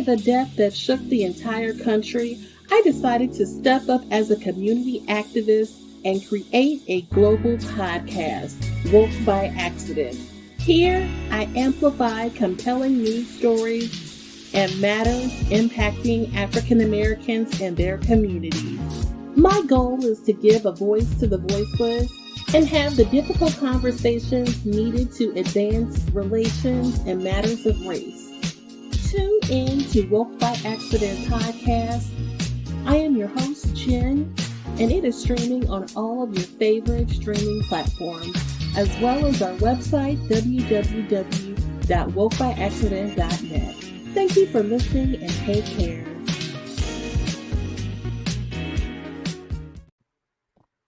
with a death that shook the entire country, I decided to step up as a community activist and create a global podcast, Woke by Accident. Here, I amplify compelling news stories and matters impacting African Americans and their communities. My goal is to give a voice to the voiceless and have the difficult conversations needed to advance relations and matters of race. Tune in to Woke by Accident podcast. I am your host, Jen, and it is streaming on all of your favorite streaming platforms, as well as our website, www.wokebyaccident.net. Thank you for listening and take care.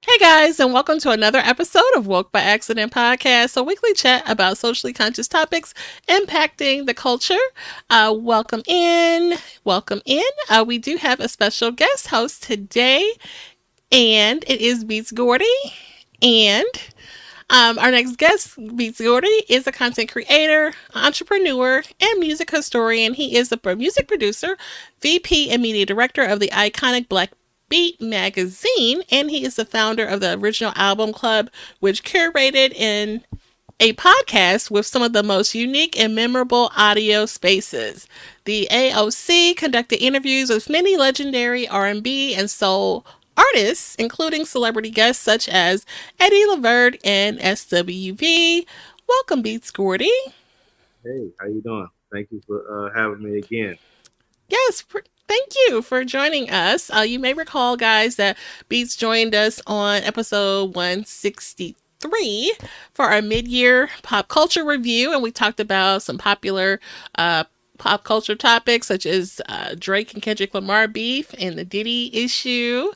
Hey guys, and welcome to another episode of Woke by Accident podcast, a weekly chat about socially conscious topics impacting the culture. Welcome in. We do have a special guest host today, and it is Beats Gordy. And our next guest, Beats Gordy, is a content creator, entrepreneur, and music historian. He is a music producer, VP, and media director of the iconic Black Beat magazine, and he is the founder of the Original Album Club, which curated in a podcast with some of the most unique and memorable audio spaces. The AOC conducted interviews with many legendary R&B and soul artists, including celebrity guests such as Eddie Laverde and SWV. Welcome, Beats Gordy. Hey, how you doing? Thank you for having me again. Yes, thank you for joining us. You may recall, guys, that Beats joined us on episode 163 for our mid-year pop culture review, and we talked about some popular pop culture topics such as Drake and Kendrick Lamar beef and the Diddy issue.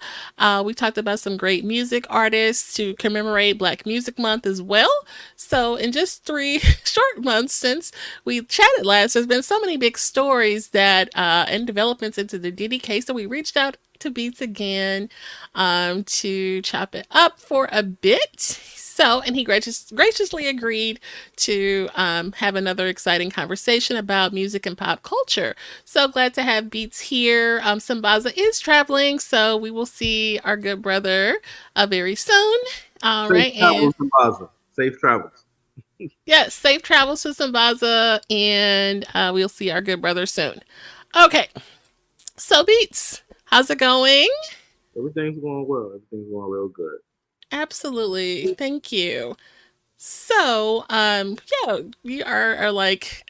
We talked about some great music artists to commemorate Black Music Month as well. So in just 3 short months since we chatted last, there's been so many big stories that and developments into the Diddy case that we reached out to Beats again to chop it up for a bit. So, and he graciously agreed to have another exciting conversation about music and pop culture. So glad to have Beats here. Sambaza is traveling, so we will see our good brother very soon. All right, travels, Sambaza. Safe travels. Yes, safe travels to Sambaza, and we'll see our good brother soon. Okay, so Beats, how's it going? Everything's going well. Everything's going real good. Absolutely. Thank you. So, we are like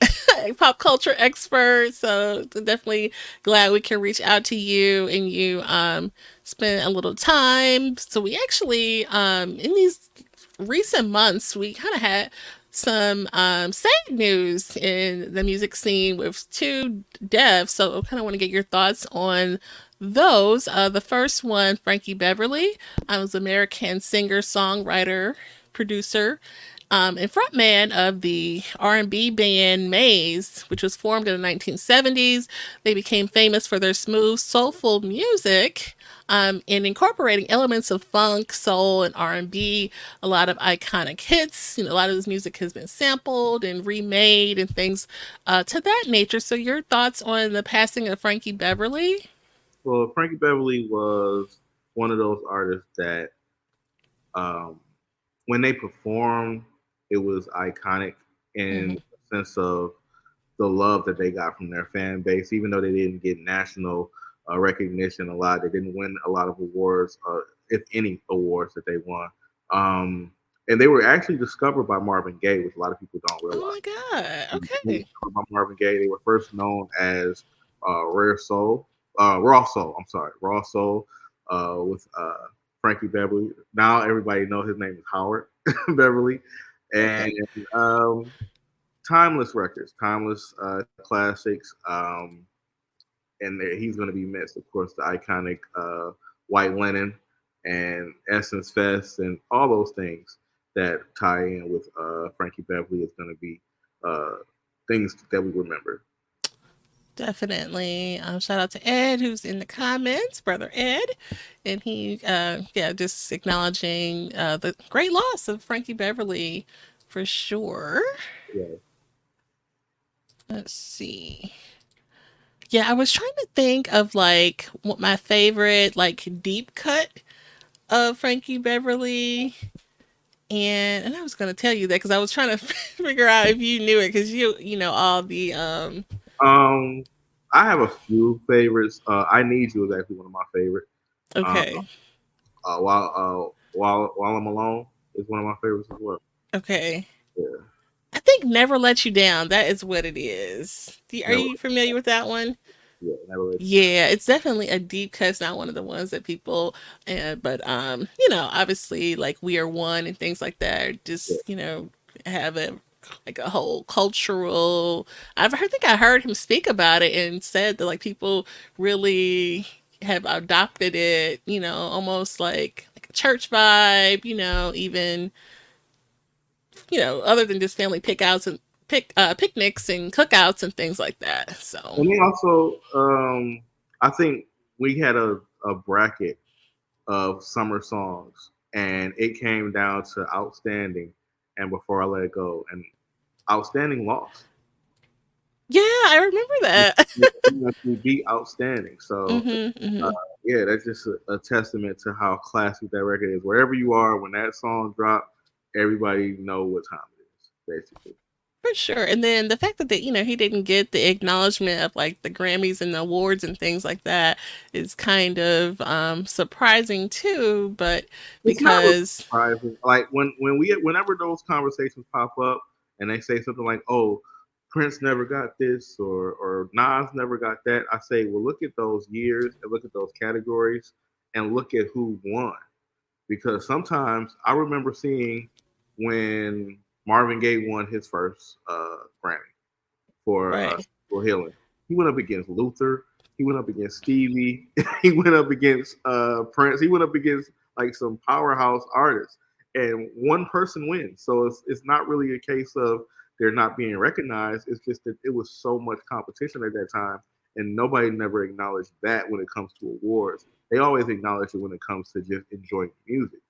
pop culture experts, so definitely glad we can reach out to you and you spend a little time. So we actually in these recent months we kind of had some sad news in the music scene with 2 deaths. So I kind of want to get your thoughts on those. The first one, Frankie Beverly, was an American singer, songwriter, producer, and frontman of the R&B band Maze, which was formed in the 1970s. They became famous for their smooth, soulful music, and incorporating elements of funk, soul, and R&B. A lot of iconic hits. A lot of this music has been sampled and remade and things to that nature. So your thoughts on the passing of Frankie Beverly? Well, Frankie Beverly was one of those artists that when they performed, it was iconic in the sense of the love that they got from their fan base. Even though they didn't get national recognition a lot, they didn't win a lot of awards, if any awards that they won. And they were actually discovered by Marvin Gaye, which a lot of people don't realize. Oh my God! Okay. By Marvin Gaye, they were first known as Raw Soul. Raw Soul with Frankie Beverly. Now everybody knows his name is Howard Beverly. And timeless records, timeless classics. And he's going to be missed. Of course, the iconic White Linen and Essence Fest and all those things that tie in with Frankie Beverly is going to be things that we remember. Definitely. Shout out to Ed, who's in the comments, brother Ed, and he, just acknowledging the great loss of Frankie Beverly, for sure. Yeah. Let's see. Yeah, I was trying to think of like what my favorite like deep cut of Frankie Beverly, and I was gonna tell you that because I was trying to figure out if you knew it because you know all the Um, I have a few favorites. I Need You is actually one of my favorite. Uh, okay. while I'm alone is one of my favorites as well. Okay. Yeah, I think Never Let You Down. That is what it is. Are never, you familiar with that one? yeah, never let you down. Yeah, it's definitely a deep cut. It's not one of the ones that people, but you know, obviously, like We Are One and things like that, are Yeah, just have a like a whole cultural. Think I heard him speak about it and said that like people really have adopted it. You know, almost like a church vibe. You know, even other than just family pickouts and picnics and cookouts and things like that. So and then also, I think we had a bracket of summer songs, and it came down to Outstanding and Before I Let It Go, and Outstanding lost. yeah, I remember that. We beat Outstanding, so hmm uh, hmm yeah, that's just a testament to how classic that record is. Wherever you are, when that song dropped, everybody know what time it is, basically. For sure. And then the fact that he didn't get the acknowledgement of like the Grammys and the awards and things like that is kind of surprising too, but It's not really because surprising. Like whenever those conversations pop up and they say something like, "Oh, Prince never got this," or Nas never got that, I say, well, look at those years and look at those categories and look at who won. Because sometimes I remember seeing when Marvin Gaye won his first Grammy for right. for Healing. He went up against Luther. He went up against Stevie. He went up against Prince. He went up against like some powerhouse artists, and one person wins. So it's not really a case of they're not being recognized. It's just that it was so much competition at that time, and nobody never acknowledged that when it comes to awards. They always acknowledge it when it comes to just enjoying music.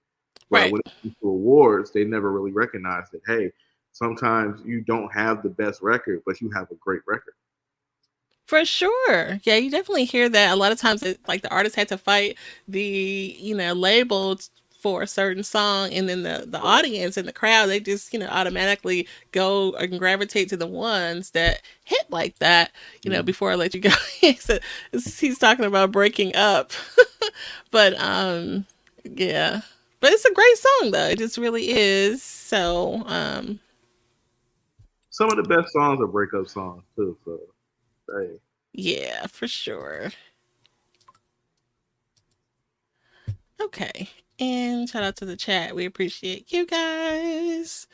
But Right. when it comes to awards, they never really recognize that, hey, sometimes you don't have the best record, but you have a great record. For sure. Yeah, you definitely hear that. A lot of times, like the artist had to fight the, label for a certain song, and then the audience and the crowd, they just, automatically go and gravitate to the ones that hit like that, Mm-hmm. before I let you go. So, he's talking about breaking up. But, yeah. But it's a great song, though. It just really is. So, Some of the best songs are breakup songs too. So hey, yeah, for sure. Okay. And shout out to the chat. We appreciate you guys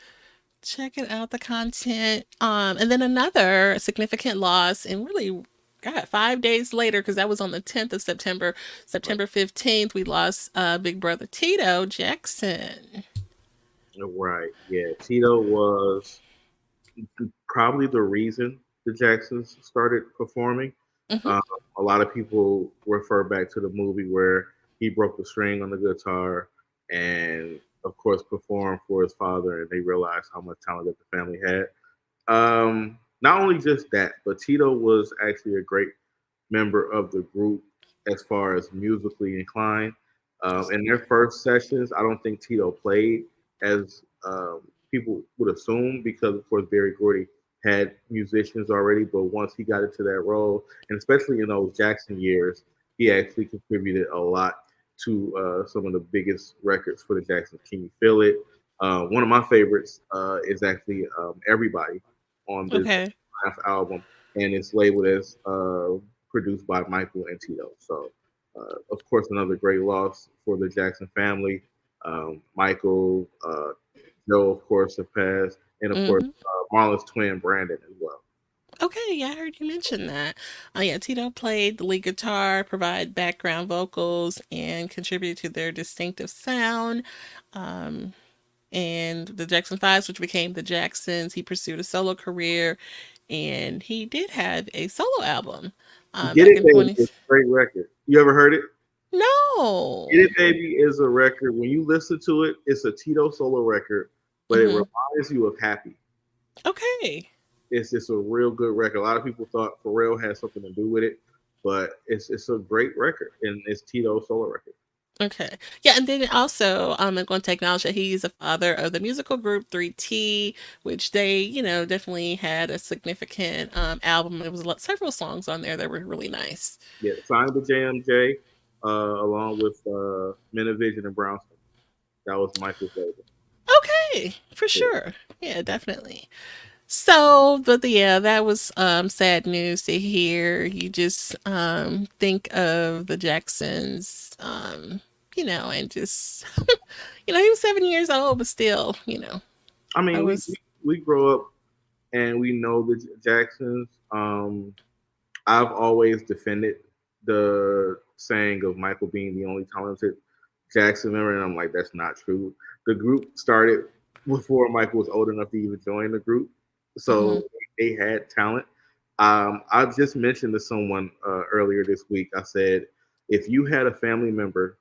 checking out the content. And then another significant loss, and really, God, 5 days later, because that was on the 10th of September, right, September 15th, we lost Big Brother Tito Jackson. right, yeah. Tito was probably the reason the Jacksons started performing. hmm Um, a lot of people refer back to the movie where he broke the string on the guitar and, of course, performed for his father, and they realized how much talent that the family had. Not only just that, but Tito was actually a great member of the group as far as musically inclined. In their first sessions, I don't think Tito played as people would assume because, of course, Barry Gordy had musicians already. But once he got into that role, and especially in those Jackson years, he actually contributed a lot to some of the biggest records for the Jacksons. Can You Feel It? One of my favorites is actually Everybody on this Okay. album, and it's labeled as produced by Michael and Tito. So, of course, another great loss for the Jackson family. Michael, Joe, of course, have passed, and of course, hmm Marlon's twin Brandon as well. Okay, yeah, I heard you mention that. Yeah, Tito played the lead guitar, provide background vocals, and contributed to their distinctive sound. Um, and the Jackson Fives, which became the Jacksons. He pursued a solo career, and he did have a solo album Get back It in Baby 20. is a great record. You ever heard it? Get No. It Baby is a record. When you listen to it, it's a Tito solo record, but it hmm reminds you of Happy. Okay. It's just a real good record. A lot of people thought Pharrell had something to do with it, but it's a great record, and it's Tito's solo record. Okay. Yeah, and then also I'm going to acknowledge that he's the father of the musical group 3T, which they, definitely had a significant album. There was several songs on there that were really nice. Yeah, signed to JMJ, along with Minivision and Brownstone. That was Michael's label. Okay, for Yeah. sure. Yeah, definitely. So, but yeah, that was sad news to hear. You just think of the Jacksons, and just he was 7 years old, but still, I I mean, was we grow up and we know the Jacksons. I've always defended the saying of Michael being the only talented Jackson member, and I'm like, that's not true. The group started before Michael was old enough to even join the group, so they had talent. I just mentioned to someone earlier this week. I said, if you had a family member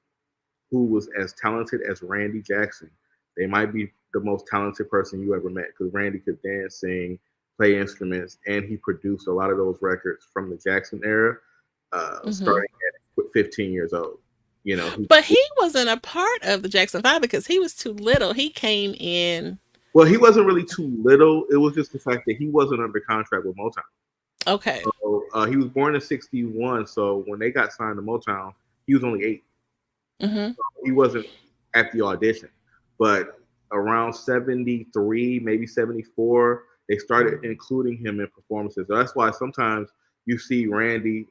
who was as talented as Randy Jackson, they might be the most talented person you ever met, because Randy could dance, sing, play instruments, and he produced a lot of those records from the Jackson era, starting at 15 years old. But he wasn't a part of the Jackson 5 because he was too little. He came in. Well, he wasn't really too little. It was just the fact that he wasn't under contract with Motown. Okay. So he was born in '61. So when they got signed to Motown, he was only 8. So he wasn't at the audition. But around 73, maybe 74, they started including him in performances. So that's why sometimes you see Randy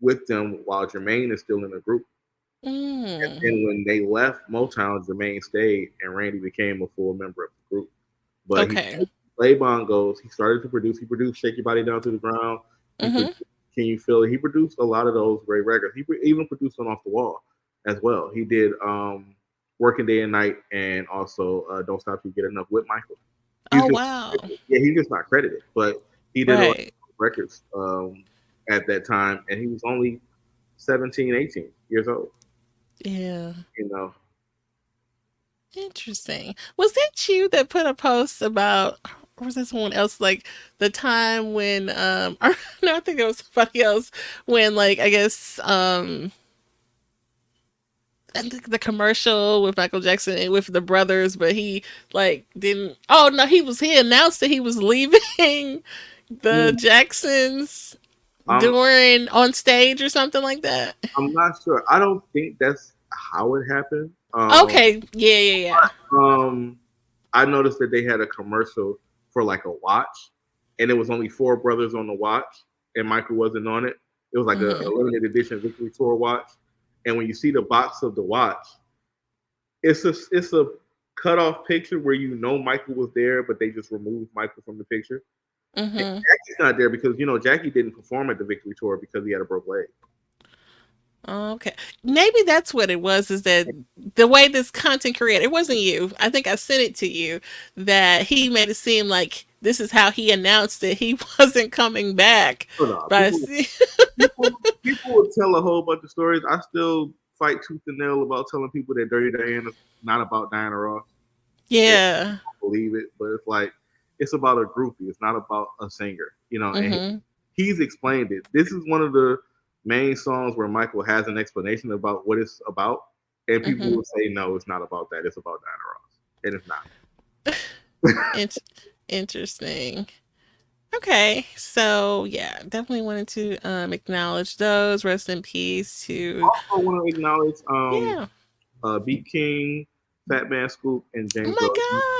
with them while Jermaine is still in the group. And then when they left Motown, Jermaine stayed and Randy became a full member of the group. But he played bongos. He started to produce. He produced "Shake Your Body Down to the Ground." Can You Feel It? He produced a lot of those great records. He even produced on Off the Wall as well. He did Working Day and Night, and also Don't Stop Till You Get Enough with Michael. Wow. Yeah, he's just not credited, but he did a lot of records at that time, and he was only 17, 18 years old. Yeah. Interesting. Was that you that put a post about, or was that someone else, like the time when or no, I think it was somebody else, when, like, I guess the commercial with Michael Jackson and with the brothers, but he like didn't. Oh no, he announced that he was leaving the Jacksons during on stage or something like that. I'm not sure. I don't think that's how it happened. Okay, yeah. I noticed that they had a commercial for like a watch, and it was only 4 brothers on the watch, and Michael wasn't on it. It was like a limited edition Victory Tour watch, and when you see the box of the watch, it's a cut off picture where Michael was there, but they just removed Michael from the picture. Jackie's not there because Jackie didn't perform at the Victory Tour because he had a broke leg. Okay, maybe that's what it was. Is that the way this content creator? It wasn't you. I think I sent it to you. That he made it seem like this is how he announced that he wasn't coming back. People would tell a whole bunch of stories. I still fight tooth and nail about telling people that Dirty Diana's not about Diana Ross. Yeah, I don't believe it, but it's like it's about a groupie. It's not about a singer. And he's explained it. This is one of the main songs where Michael has an explanation about what it's about, and people will say, no, it's not about that. It's about Diana Ross, and it's not. Interesting. Okay, so yeah, definitely wanted to acknowledge those. Rest in peace to. I also want to acknowledge Beat King, Fat Man Scoop, and James. Oh my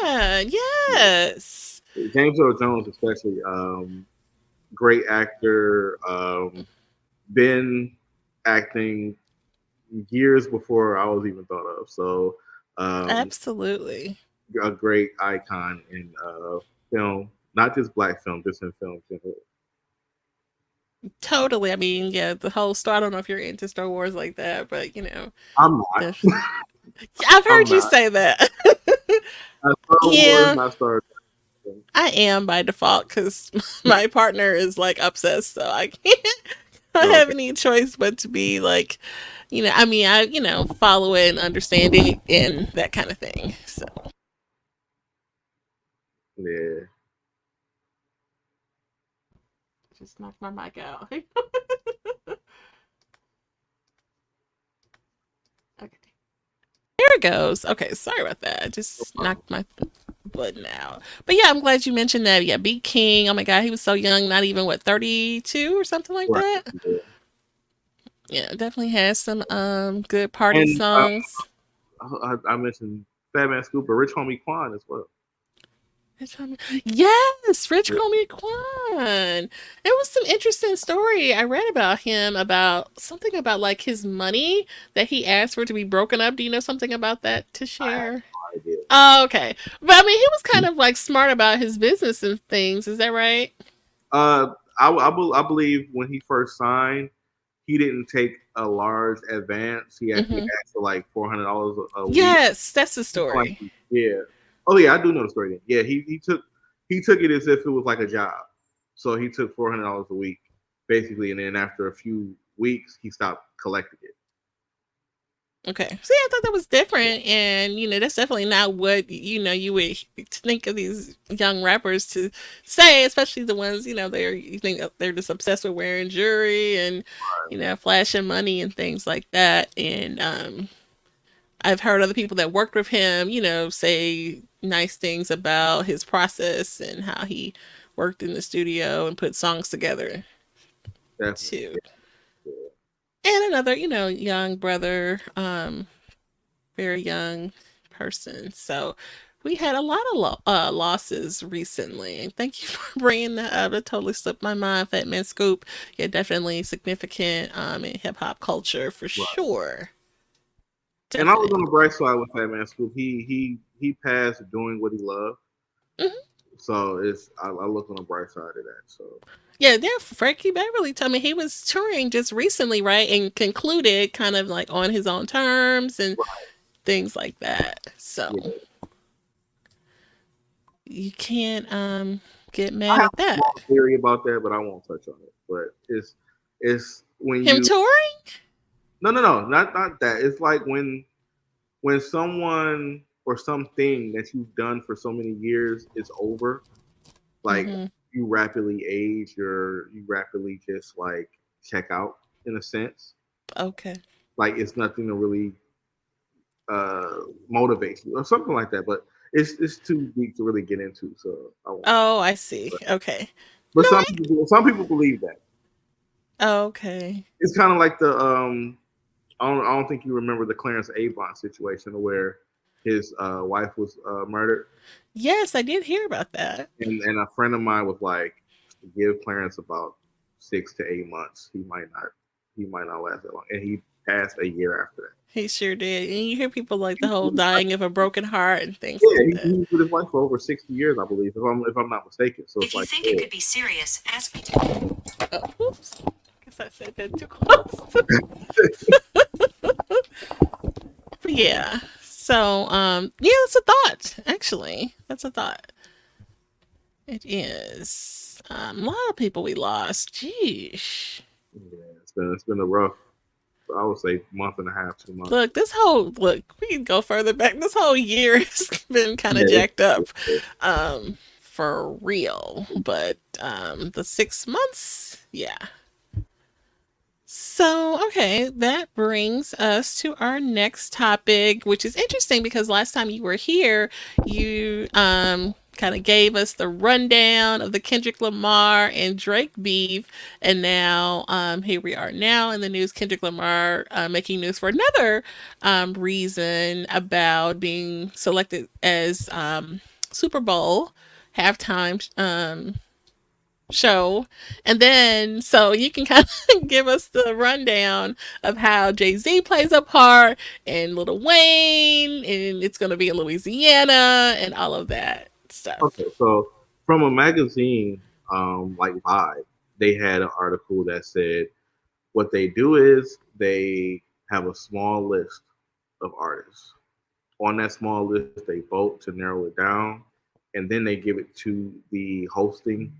God! Yes. James Earl Jones, especially, great actor. Been acting years before I was even thought of. So absolutely a great icon in film, not just black film, just in film generally. Totally. I mean, yeah, the whole story. I don't know if you're into Star Wars like that, but I'm not. I've heard you say that. Yeah, not Star Wars. I am by default because my partner is like obsessed, so I can't. I don't have any choice but to be like, I follow it and understand it and that kind of thing. So yeah. just knocked my mic out. Okay. There it goes. Okay, sorry about that. I just knocked my button out. But yeah, I'm glad you mentioned that. Yeah, Beat King. Oh my God, he was so young, not even what, 32 or something like Right. that. Yeah. Yeah, definitely has some good party And songs. I mentioned Fat Man Scoop, but Rich Homie Quan as well. Yes, Rich Yeah. Homie Quan. It was some interesting story I read about him, about something about like his money that he asked for to be broken up. Do you know something about that to I have share? no idea. Oh, okay. But I mean, he was kind of like smart about his business and things. Is that right? I believe when he first signed, he didn't take a large advance. He actually Mm-hmm. asked for like $400 a week. Yes, that's the Like, story. yeah. Oh yeah, I do know the story. Then. Yeah, he took it as if it was like a job. So he took $400 a week, basically, and then after a few weeks, he stopped collecting it. Okay. See, I thought that was different, and that's definitely not what you would think of these young rappers to say, especially the ones you think they're just obsessed with wearing jewelry and flashing money and things like that. And I've heard other people that worked with him, say nice things about his process and how he worked in the studio and put songs together Definitely. too. Yeah. And another, young brother, very young person. So we had a lot of losses recently. Thank you for bringing that up. It totally slipped my mind. Fat Man Scoop, yeah, definitely significant in hip hop culture for Right. sure. And I was on Definitely. the bright side with Fat Man Scoop. He passed doing what he loved. Mm-hmm. So I look on the bright side of that. So Yeah, Frankie Beverly told me he was touring just recently, right? And concluded kind of like on his own terms and things like that. So yeah. you can't get I mad have at a that. small theory about that, but I won't touch on it. But it's when Him you touring? no, not that. It's like when someone or something that you've done for so many years is over, like Mm-hmm. you rapidly age or you rapidly just like check out in a sense. Okay. Like it's nothing to really motivate you or something like that. But it's too deep to really get into, so I won't. Oh, I see. Okay. But No, some people believe that. okay. It's kind of like the I don't think you remember the Clarence Avant situation where his wife was murdered, Yes, I did hear about that. and a friend of mine was like, give Clarence about 6 to 8 months. He might not last that long, and he passed a year after that. He sure did. And you hear people like the whole dying of a broken heart and things Yeah, like that. he was with his wife for over 60 years, I believe, if I'm not mistaken. So it's If you like, think it yeah. could be serious, ask me to. Oh, whoops. Guess I said that too close. But yeah. So, yeah, that's a thought, actually. That's a thought. It is. A lot of people we lost. Jeez. Yeah, it's been a rough, I would say, month and a half, 2 months. Look, we can go further back. This whole year has been kind of Yeah, jacked up. For real. But the 6 months, yeah. So, okay, that brings us to our next topic, which is interesting because last time you were here, you kind of gave us the rundown of the Kendrick Lamar and Drake beef, and now here we are now in the news. Kendrick Lamar making news for another reason about being selected as Super Bowl halftime show. And then, so you can kind of give us the rundown of how Jay-Z plays a part and Lil Wayne, and it's going to be in Louisiana and all of that stuff. Okay, so from a magazine like Vibe, they had an article that said what they do is they have a small list of artists. On that small list, they vote to narrow it down, and then they give it to the hosting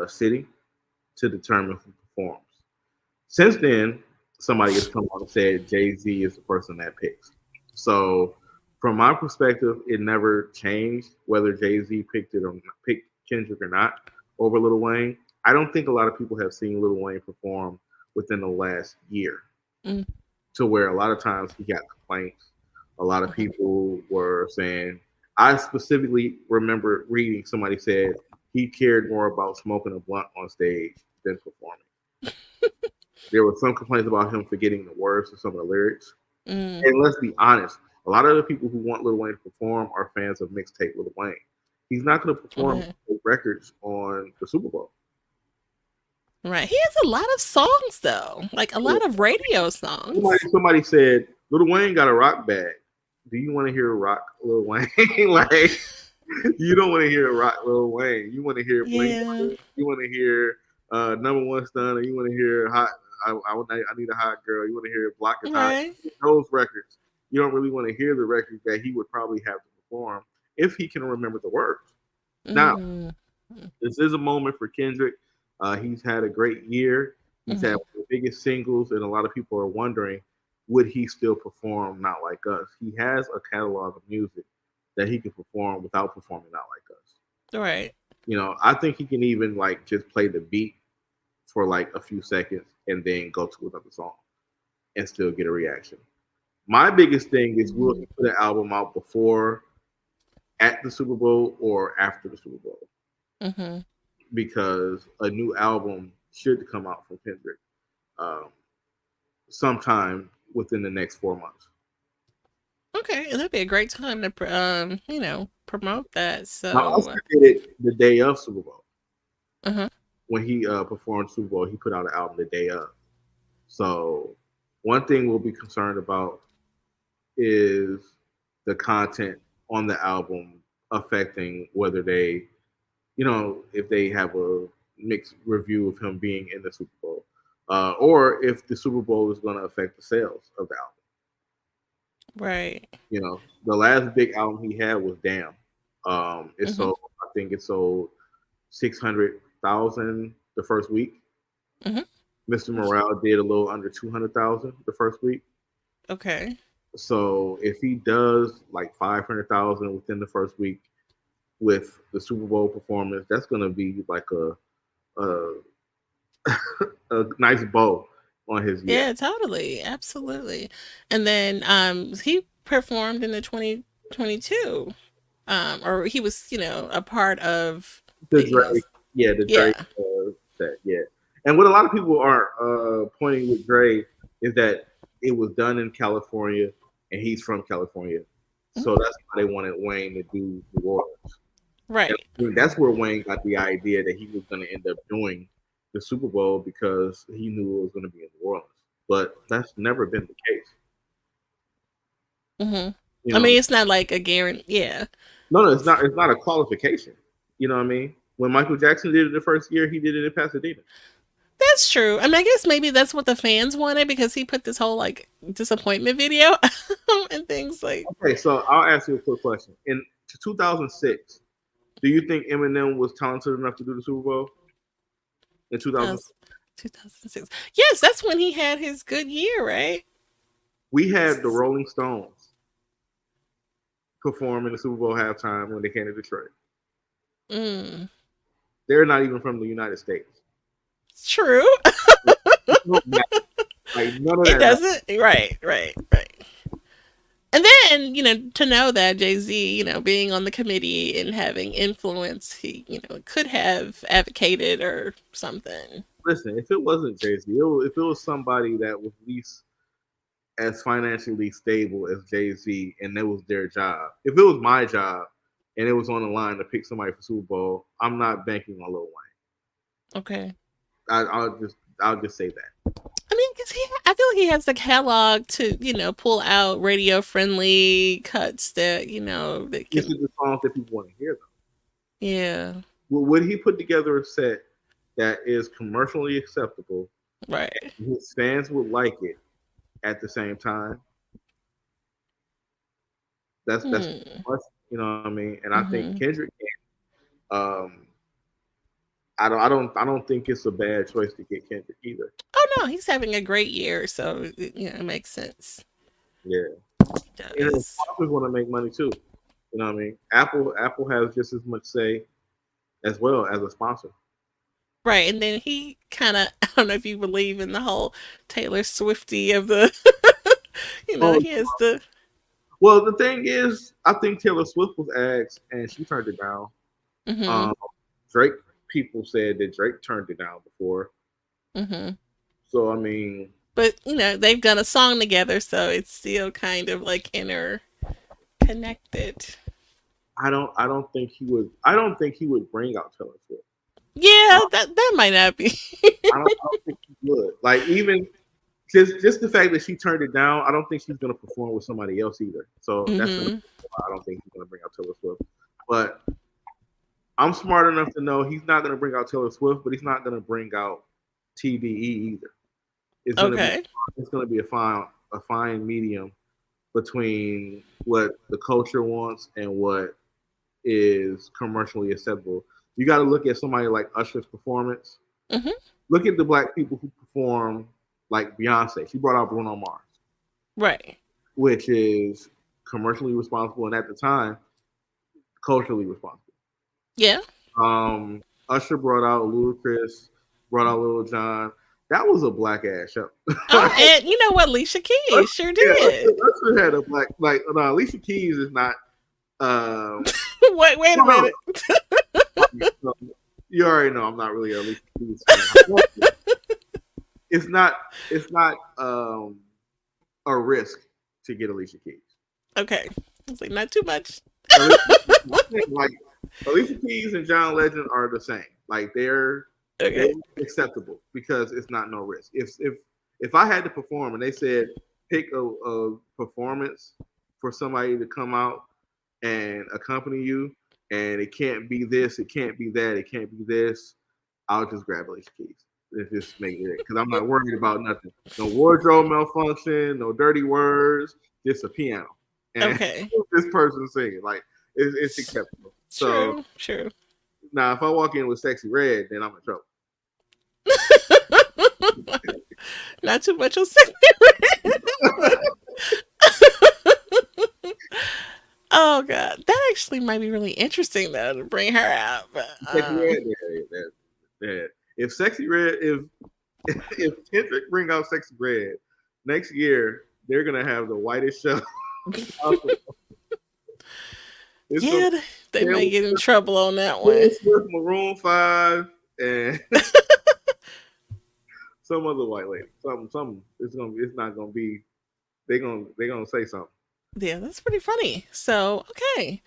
city to determine who performs. Since then, somebody has come on and said Jay-Z is the person that picks. So, from my perspective, it never changed whether Jay-Z picked Kendrick or not over Lil Wayne. I don't think a lot of people have seen Lil Wayne perform within the last year, Mm. to where a lot of times he got complaints. A lot of Mhm. people were saying, I specifically remember reading somebody said he cared more about smoking a blunt on stage than performing. There were some complaints about him forgetting the words of some of the lyrics. Mm. And let's be honest, a lot of the people who want Lil Wayne to perform are fans of mixtape Lil Wayne. He's not going to perform Okay. records on the Super Bowl. Right. He has a lot of songs though, like a lot of radio songs. Somebody said Lil Wayne got a rock bag. Do you want to hear rock Lil Wayne? Like, you don't want to hear rock Lil Wayne. You want to hear Blink. Yeah. You want to hear Number One Stun, or you want to hear Hot. I need a hot girl. You want to hear Block Is Hot. Right. Those records. You don't really want to hear the records that he would probably have to perform if he can remember the words. Now, Mm. this is a moment for Kendrick. He's had a great year. He's had one of the biggest singles, and a lot of people are wondering, would he still perform Not Like Us? He has a catalog of music that he can perform without performing Not Like Us. Right. You know, I think he can even like just play the beat for like a few seconds and then go to another song and still get a reaction. My biggest thing is, will he put an album out before, at the Super Bowl, or after the Super Bowl? Mm-hmm. Because a new album should come out from Kendrick sometime within the next 4 months. Okay, that'd be a great time to promote that. Now, So, Usher did it the day of Super Bowl. uh-huh. When he performed Super Bowl, he put out an album the day of. So one thing we'll be concerned about is the content on the album affecting whether they, if they have a mixed review of him being in the Super Bowl, or if the Super Bowl is going to affect the sales of the album. Right. The last big album he had was Damn. It sold, I think it sold 600,000 the first week. Mr. Morale did a little under 200,000 the first week. Okay. So if he does like 500,000 within the first week with the Super Bowl performance, that's going to be like a nice bow on his year. Yeah, totally. Absolutely. And then he performed in the 2022 or he was, a part of The Drake, Drake set, yeah. And what a lot of people are pointing with Drake is that it was done in California, and he's from California, so that's why they wanted Wayne to do New Orleans. Right. And that's where Wayne got the idea that he was going to end up doing the Super Bowl, because he knew it was going to be in New Orleans. But that's never been the case. I mean, it's not like a guarantee. Yeah. No, it's not. It's not a qualification. You know what I mean? When Michael Jackson did it the first year, he did it in Pasadena. That's true. I mean, I guess maybe that's what the fans wanted, because he put this whole like disappointment video and things like. Okay, so I'll ask you a quick question. In 2006, do you think Eminem was talented enough to do the Super Bowl? In 2006. Yes, that's when he had his good year, right? We had the Rolling Stones perform in the Super Bowl halftime when they came to Detroit. They're not even from the United States. True. Like, none of it that doesn't. Right. And then, to know that Jay-Z, being on the committee and having influence, he, could have advocated or something. Listen, if it wasn't Jay-Z, if it was somebody that was at least as financially stable as Jay-Z, and that was their job. If it was my job and it was on the line to pick somebody for Super Bowl, I'm not banking on Lil Wayne. Okay. I'll just say that. I mean, because I feel like he has the catalog to, pull out radio-friendly cuts that, that This is the songs that people want to hear, though. Yeah. Well, would he put together a set that is commercially acceptable? Right. His fans would like it at the same time. That's much, you know what I mean? And I think Kendrick can. I don't think it's a bad choice to get Kendrick either. Oh no, he's having a great year, so it makes sense. Yeah. And sponsors want to make money too. You know what I mean? Apple has just as much say as well as a sponsor. Right, and then he kind of, I don't know if you believe in the whole Taylor Swifty of the, Oh, he has the, well, the thing is, I think Taylor Swift was asked and she turned it down. mm-hmm, Um, Drake people said that Drake turned it down before. mm-hmm. So I mean, But, they've done a song together, so it's still kind of like interconnected. I don't think he would bring out Taylor Swift. Yeah, Uh, that might not be. I don't think he would. Like even just the fact that she turned it down, I don't think she's gonna perform with somebody else either. So that's gonna. Mm-hmm. I don't think he's gonna bring out Taylor Swift. But I'm smart enough to know he's not gonna bring out Taylor Swift, but he's not gonna bring out TDE either. It's gonna be Okay. it's gonna be a fine medium between what the culture wants and what is commercially acceptable. You got to look at somebody like Usher's performance. Mm-hmm. Look at the black people who perform like Beyonce. She brought out Bruno Mars, Right. which is commercially responsible and at the time culturally responsible. Yeah. Usher brought out Ludacris, brought out Lil Jon. That was a black ass show. Oh, and you know what? Alicia Keys sure Yeah, did. Usher had a black like no. Alicia Keys is not. Wait a minute. You already know I'm not really a Alicia Keys fan. It's not. It's not a risk to get Alicia Keys. Okay. I was like, not too much. Like Alicia Keys and John Legend are the same. Like they're Okay. acceptable because it's not no risk. If I had to perform and they said pick a performance for somebody to come out and accompany you, and it can't be this, it can't be that, it can't be this, I'll just grab Alicia Keys. And just make it because I'm not worried about nothing. No wardrobe malfunction, no dirty words, just a piano. And Okay. this person singing. Like it's acceptable. So True. now if I walk in with Sexy Red, then I'm in trouble. Not too much on Sexy Red. Oh god, that actually might be really interesting though to bring her out. But Sexy Red, yeah. If Sexy Red, if Kendrick bring out Sexy Red next year, they're gonna have the whitest show. yeah, they might get in trouble on that one. With Maroon 5 and some other white lady. Something. It's not gonna be. They're gonna say something. Yeah, that's pretty funny. So okay.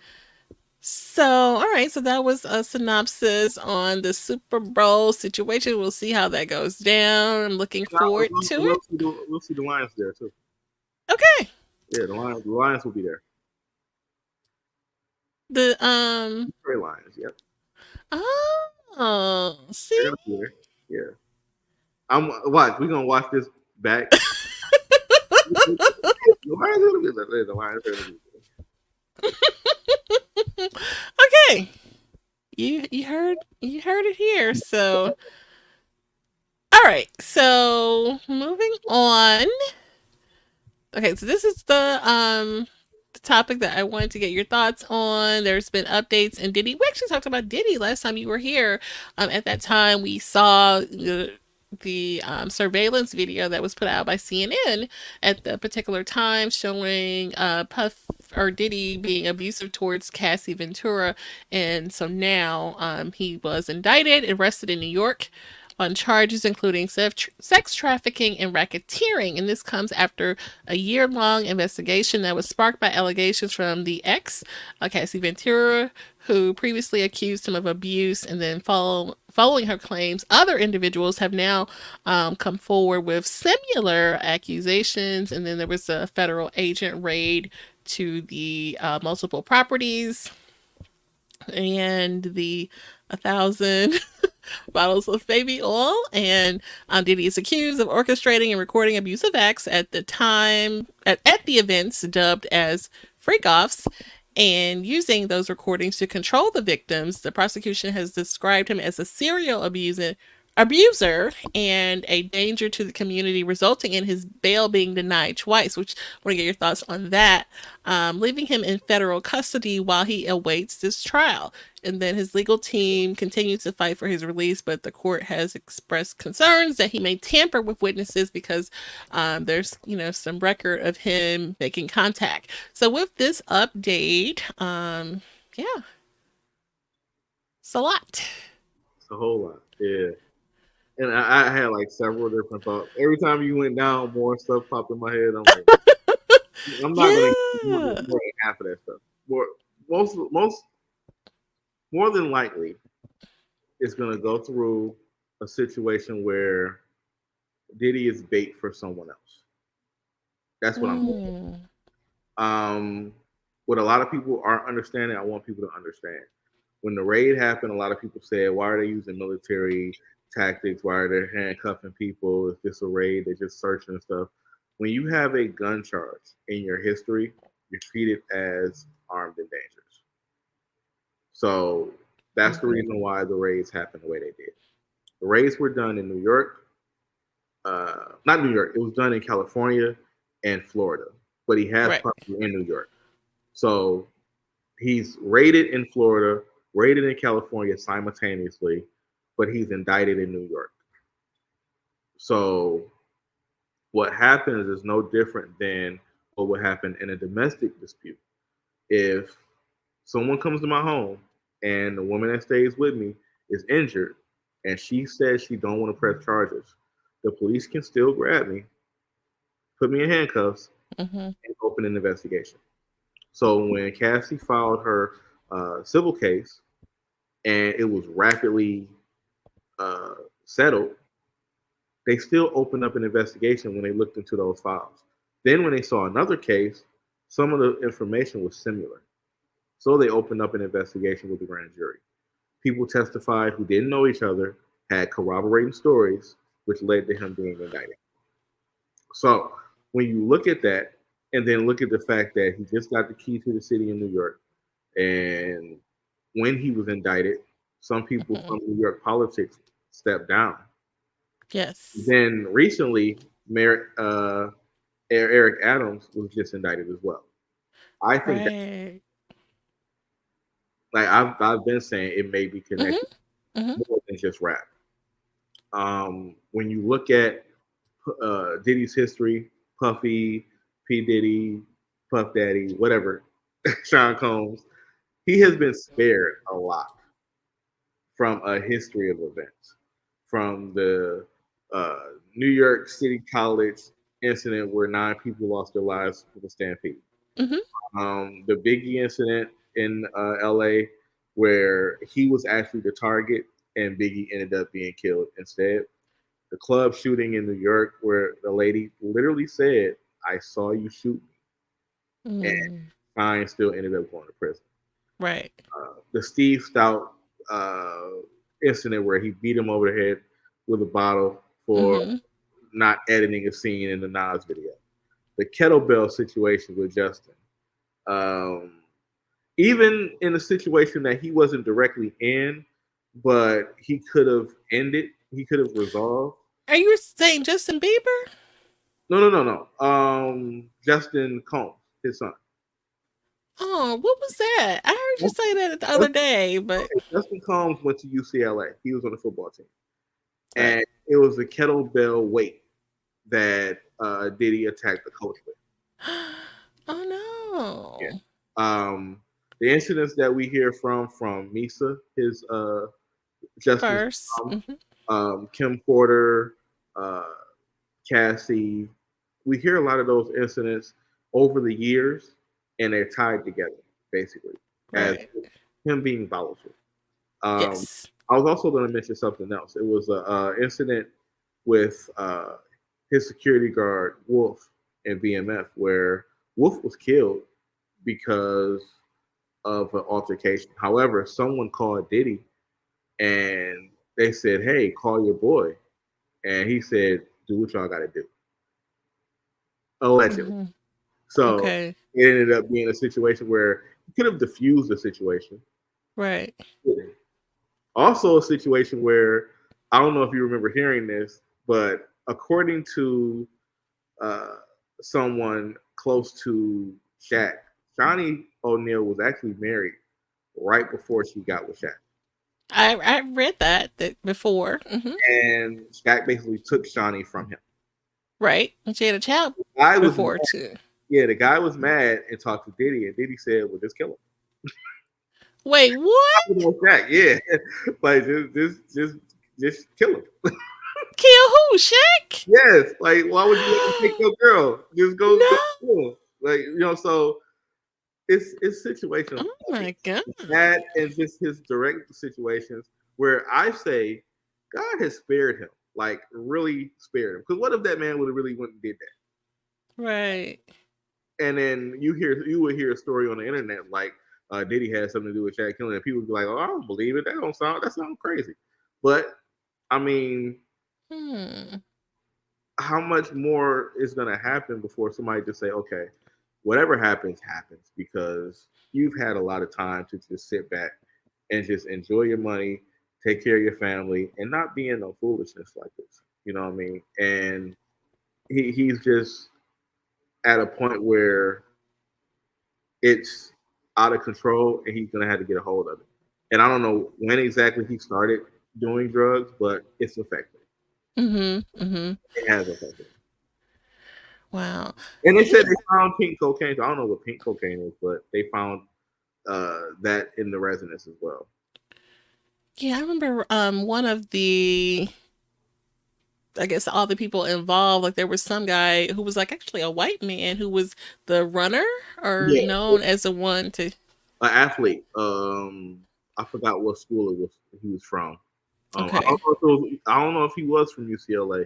So, all right. So that was a synopsis on the Super Bowl situation. We'll see how that goes down. I'm looking forward to it. We'll see the Lions there too. Okay. Yeah, the Lions will be there. The Detroit Lions. Yep. Oh, see. They're gonna be there. Yeah. We're gonna watch this back. The Lions are gonna be there. The Lions are gonna be there. Okay. You heard it here. So all right. So moving on. Okay, so this is the topic that I wanted to get your thoughts on. There's been updates in Diddy. We actually talked about Diddy last time you were here. At that time, we saw the surveillance video that was put out by CNN at the particular time showing Puff or Diddy being abusive towards Cassie Ventura. And so now he was indicted, arrested in New York on charges including sex trafficking and racketeering. And this comes after a year-long investigation that was sparked by allegations from the ex, Cassie Ventura, who previously accused him of abuse. And then following her claims, other individuals have now come forward with similar accusations. And then there was a federal agent raid to the multiple properties and the 1,000 bottles of baby oil. And Diddy is accused of orchestrating and recording abusive acts at the time at the events dubbed as freak-offs and using those recordings to control the victims. The prosecution has described him as a serial abuser abuser and a danger to the community, resulting in his bail being denied twice. Which I want to get your thoughts on that. Leaving him in federal custody while he awaits this trial. And then his legal team continues to fight for his release, but the court has expressed concerns that he may tamper with witnesses because there's, some record of him making contact. So with this update, yeah, it's a lot. It's a whole lot. Yeah. And I had like several different thoughts. Every time you went down, more stuff popped in my head. I'm like, I'm not gonna get more than half of that stuff. More than likely, it's gonna go through a situation where Diddy is bait for someone else. That's what I'm thinking. What a lot of people aren't understanding, I want people to understand. When the raid happened, a lot of people said, why are they using military tactics? Why are they handcuffing people? It's just a raid. They're just searching and stuff. When you have a gun charge in your history, you're treated as armed and dangerous. So that's the reason why the raids happened the way they did. The raids were done in New York. Not New York. It was done in California and Florida. But he has property in New York. So he's raided in Florida, raided in California simultaneously, but he's indicted in New York. So what happens is no different than what would happen in a domestic dispute. If someone comes to my home and the woman that stays with me is injured and she says she don't want to press charges, the police can still grab me, put me in handcuffs, and open an investigation. So when Cassie filed her civil case and it was rapidly settled, they still opened up an investigation when they looked into those files. Then when they saw another case, some of the information was similar. So they opened up an investigation with the grand jury. People testified who didn't know each other, had corroborating stories, which led to him being indicted. So when you look at that, and then look at the fact that he just got the key to the city in New York, and when he was indicted, some people from New York politics stepped down. Yes. Then recently, Mayor Eric Adams was just indicted as well. I think that, like I've been saying, it may be connected more than just rap. When you look at Diddy's history, Puffy, P. Diddy, Puff Daddy, whatever, Sean Combs, he has been spared a lot from a history of events. From the New York City College incident where 9 people lost their lives with a stampede. The Biggie incident in LA where he was actually the target and Biggie ended up being killed instead. The club shooting in New York where the lady literally said, I saw you shoot me. And Fine still ended up going to prison. Right. The Steve Stout incident where he beat him over the head with a bottle for not editing a scene in the Nas video. The kettlebell situation with Justin. Even in a situation that he wasn't directly in, but he could have ended, he could have resolved. Are you saying Justin Bieber? No. Justin Combs, his son. Oh, what was that? I heard you say that the other day, but Justin Combs went to UCLA. He was on the football team. And it was a kettlebell weight that Diddy attacked the coach with. Oh no. Yeah. The incidents that we hear from Misa, his Justice, Kim Porter, Cassie, we hear a lot of those incidents over the years, and they're tied together, basically, as him being volatile. Yes. I was also going to mention something else. It was an incident with his security guard, Wolf, in BMF, where Wolf was killed because of an altercation. However, someone called Diddy, and they said, hey, call your boy. And he said, do what y'all got to do. Allegedly. So it ended up being a situation where he could have diffused the situation. Right. Also a situation where I don't know if you remember hearing this, but according to uh, someone close to Shaq, Shawnee O'Neal was actually married right before she got with Shaq. I read that before. And Shaq basically took Shawnee from him. Right. And she had a child I was before mad. too. Yeah, the guy was mad and talked to Diddy, and Diddy said, "Well, just kill him." Wait, what? Shaq, yeah, like just kill him. Kill who? Shaq? Yes, like why would you let him take your girl? Just go No. kill him. Like so it's situations Oh my god. that and just his direct situations where I say God has spared him, like really spared him. Because what if that man would have really went and did that? Right. And then you would hear a story on the internet like Diddy had something to do with Shaq killing, and people would be like, "Oh, I don't believe it. That sounds crazy." But I mean, how much more is going to happen before somebody just say, "Okay, whatever happens, happens," because you've had a lot of time to just sit back and just enjoy your money, take care of your family, and not be in no foolishness like this. You know what I mean? And he's just at a point where it's out of control, and he's gonna have to get a hold of it. And I don't know when exactly he started doing drugs, but it's affected. It has affected. Wow. And they said they found pink cocaine. So I don't know what pink cocaine is, but they found that in the residence as well. Yeah, I remember one of the, I guess all the people involved, like there was some guy who was like actually a white man who was the runner or Yeah, known as the one to an athlete. I forgot what school it was he was from. Okay. I don't know if he was from UCLA,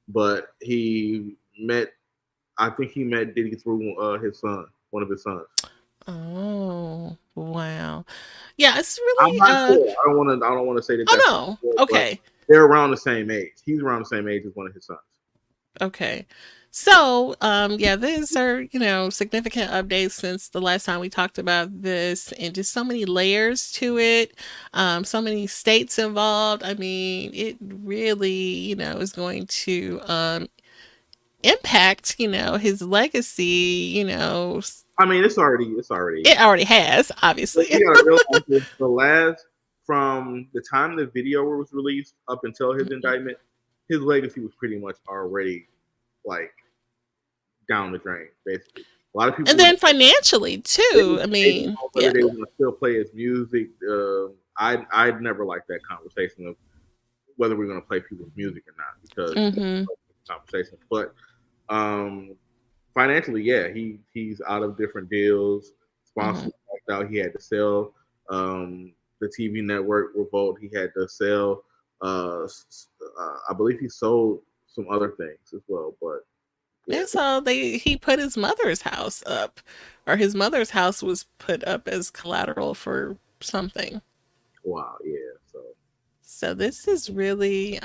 but I think he met Diddy through his son, one of his sons. Oh, wow. Yeah, it's I'm really not sure. I don't want to say that. Oh no. Okay. They're around the same age. He's around the same age as one of his sons. Okay. So, yeah, these are, significant updates since the last time we talked about this, and just so many layers to it, so many states involved. I mean, it really, is going to impact, his legacy, I mean, it's already. It already has, obviously. You gotta realize from the time the video was released up until his indictment, his legacy was pretty much already like down the drain, basically. A lot of people, and then financially too. I mean, whether they want to still play his music. I'd never liked that conversation of whether we're going to play people's music or not because conversation. But financially, yeah, he's out of different deals. Sponsors backed out. He had to sell the TV network Revolt. He had to sell. I believe he sold some other things as well, but. Yeah, so he put his mother's house up, or his mother's house was put up as collateral for something. Wow, yeah. So this is really,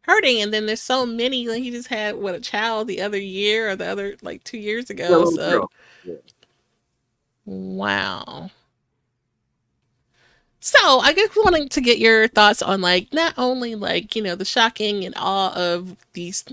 hurting. And then there's so many. Like he just had a child the other year or the other 2 years ago. So, wow. So I guess wanting to get your thoughts on not only the shocking and awe of these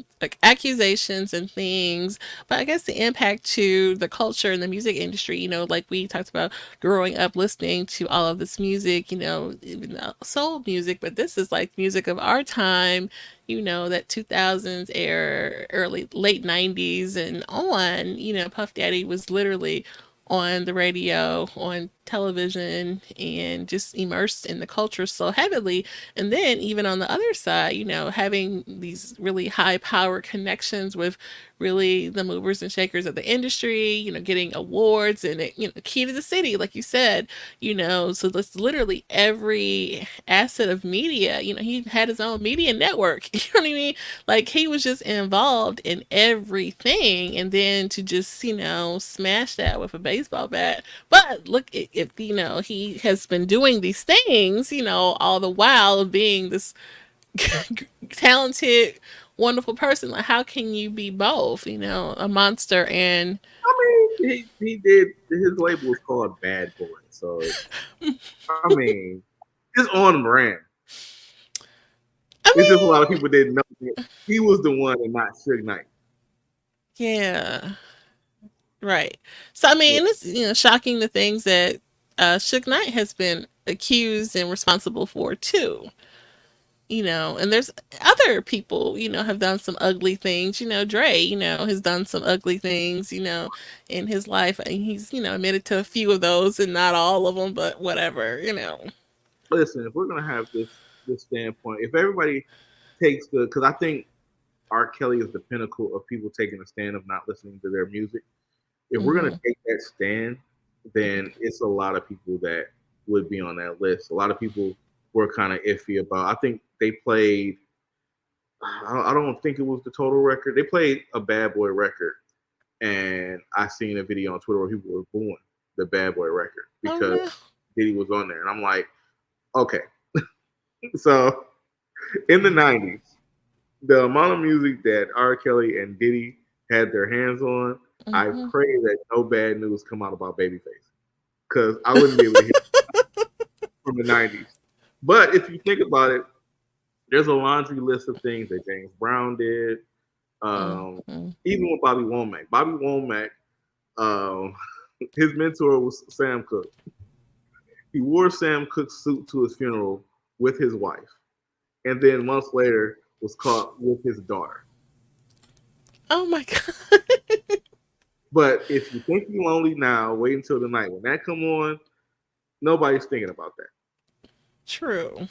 accusations and things, but I guess the impact to the culture and the music industry. Like we talked about growing up listening to all of this music. Even soul music, but this is music of our time. That 2000s era, late 90s and on. Puff Daddy was literally on the radio, on television, and just immersed in the culture so heavily. And then even on the other side, having these really high power connections with really the movers and shakers of the industry, getting awards and key to the city, like you said, so that's literally every asset of media. He had his own media network. You know what I mean? He was just involved in everything, and then to just smash that with a baseball bat. But look, if he has been doing these things, all the while of being this talented, wonderful person, how can you be both? A monster and. I mean, he did. His label was called Bad Boy, so I mean, it's on brand. It's just a lot of people didn't know that he was the one and not Suge Knight. Yeah. Right. So I mean, it's shocking the things that Suge Knight has been accused and responsible for too. And there's other people, have done some ugly things. Dre, has done some ugly things, in his life, and he's, admitted to a few of those and not all of them, but whatever. Listen, if we're gonna have this standpoint, if everybody takes because I think R. Kelly is the pinnacle of people taking a stand of not listening to their music. If we're gonna take that stand, then it's a lot of people that would be on that list. A lot of people were kind of iffy about. I think they played. I don't think it was the Total record. They played a Bad Boy record, and I seen a video on Twitter where people were booing the Bad Boy record because Diddy was on there, and I'm like, okay. So in the 90s, the amount of music that R. Kelly and Diddy had their hands on, I pray that no bad news come out about Babyface, because I wouldn't be able to hear from the 90s. But if you think about it, there's a laundry list of things that James Brown did, even with Bobby Womack. Bobby Womack, his mentor was Sam Cooke. He wore Sam Cooke's suit to his funeral with his wife, and then months later was caught with his daughter. Oh my God. But if you think you're lonely now, wait until the night when that come on. Nobody's thinking about that. True.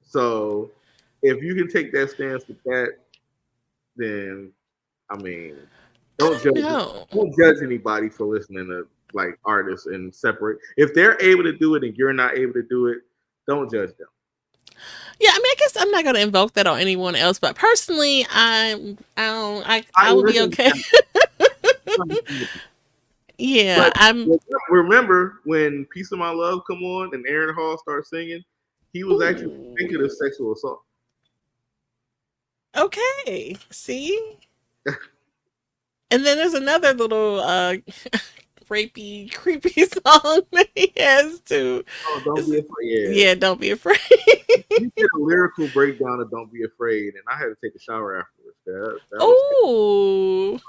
So if you can take that stance with that, then I mean, don't judge anybody for listening to like artists and separate. If they're able to do it and you're not able to do it, don't judge them. Yeah, I mean, I guess I'm not going to invoke that on anyone else, but personally, I would be okay. Yeah, but remember when "Piece of My Love" come on and Aaron Hall starts singing, he was actually thinking of sexual assault. Okay, see? And then there's another little rapey, creepy song that he has too. Oh, Don't Be Afraid. Yeah, Don't Be Afraid. He did a lyrical breakdown of Don't Be Afraid, and I had to take a shower afterwards. Oh.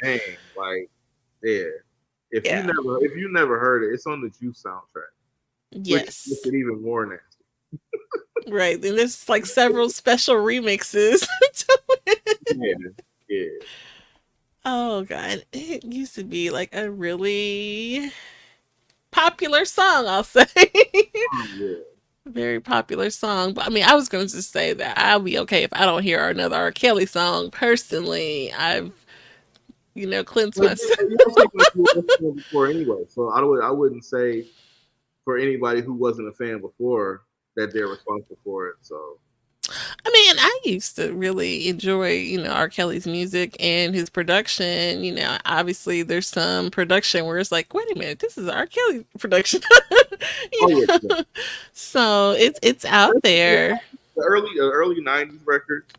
Dang, like, yeah. If you never heard it, it's on the Juice soundtrack. Yes. Which makes it even more nasty. Right. And there's like several special remixes to it. Yeah. Oh God. It used to be like a really popular song, I'll say. Yeah. Very popular song. But I mean, I was going to just say that I'll be okay if I don't hear another R. Kelly song. Personally, I've cleansed myself. You don't think like you were listening before anyway, so I wouldn't say for anybody who wasn't a fan before that they're responsible for it. So I mean, I used to really enjoy, R. Kelly's music and his production. Obviously there's some production where it's like, wait a minute, this is R. Kelly production. Yeah. So it's out there. The early 90s records,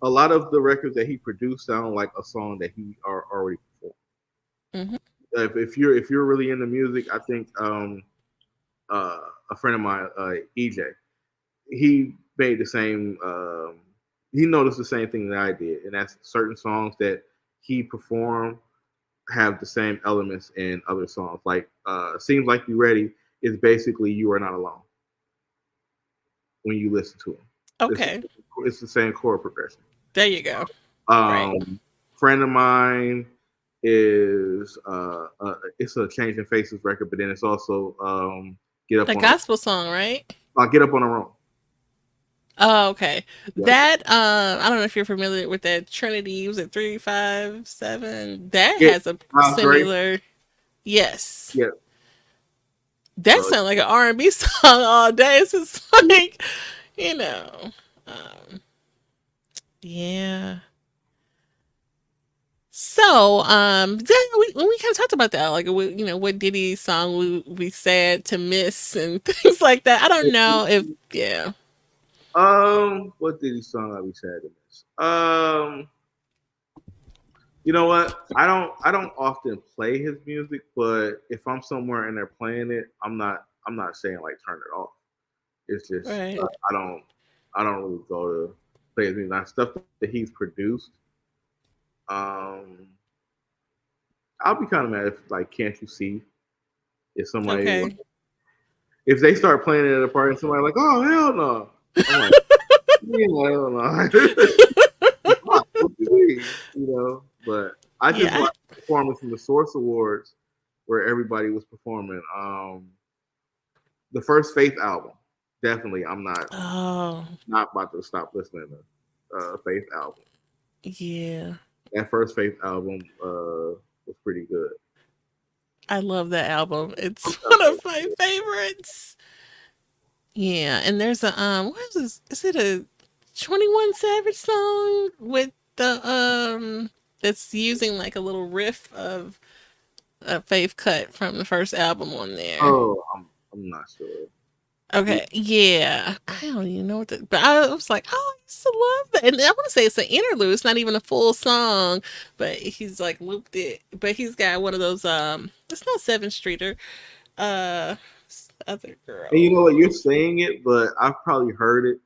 a lot of the records that he produced sound like a song that he already performed. If you're really into music, I think a friend of mine, EJ, he made the same. He noticed the same thing that I did, and that's certain songs that he performed have the same elements in other songs. Like "Seems Like You Ready" is basically "You Are Not Alone" when you listen to him. Okay, it's the same chord progression. There you go. Right. Friend of mine is it's a Changing Faces record, but then it's also Get Up the on gospel song, right? Get Up on Our Own. Oh, okay. Yep. That I don't know if you're familiar with that Trinity. Was it 357? That has a similar. Great. Yes. Yeah. That sounds like an R&B song all day. It's just like, yeah. So, when we kind of talked about that, like, what Diddy song we sad to miss and things like that. I don't know if, yeah. What Diddy song I be sad to miss? You know what? I don't often play his music, but if I'm somewhere and they're playing it, I'm not saying like turn it off. It's just right. I don't really go to play his music. Now, stuff that he's produced, um, I'll be kind of mad if like Can't You See if somebody Okay. if they start playing it at a party and somebody like, oh hell no. I'm like, yeah, hell no. What do you mean? You know, but I just Yeah. watched the performance from the Source Awards where everybody was performing. The first Faith album, definitely. I'm Oh, not about to stop listening to Faith album. yeah. That first Faith album was pretty good. I love that album. It's I'm one telling of my favorites. Yeah, and there's a what is this? Is it a 21 Savage song with the that's using like a little riff of a Faith cut from the first album on there. oh, I'm not sure. Okay, yeah. I don't even know what but I was like, oh, I used to love that. And I want to say it's an interlude. It's not even a full song, but he's like looped it. But he's got one of those it's not Seven Streeter. Other And you know girl. what? You're saying it, but I've probably heard it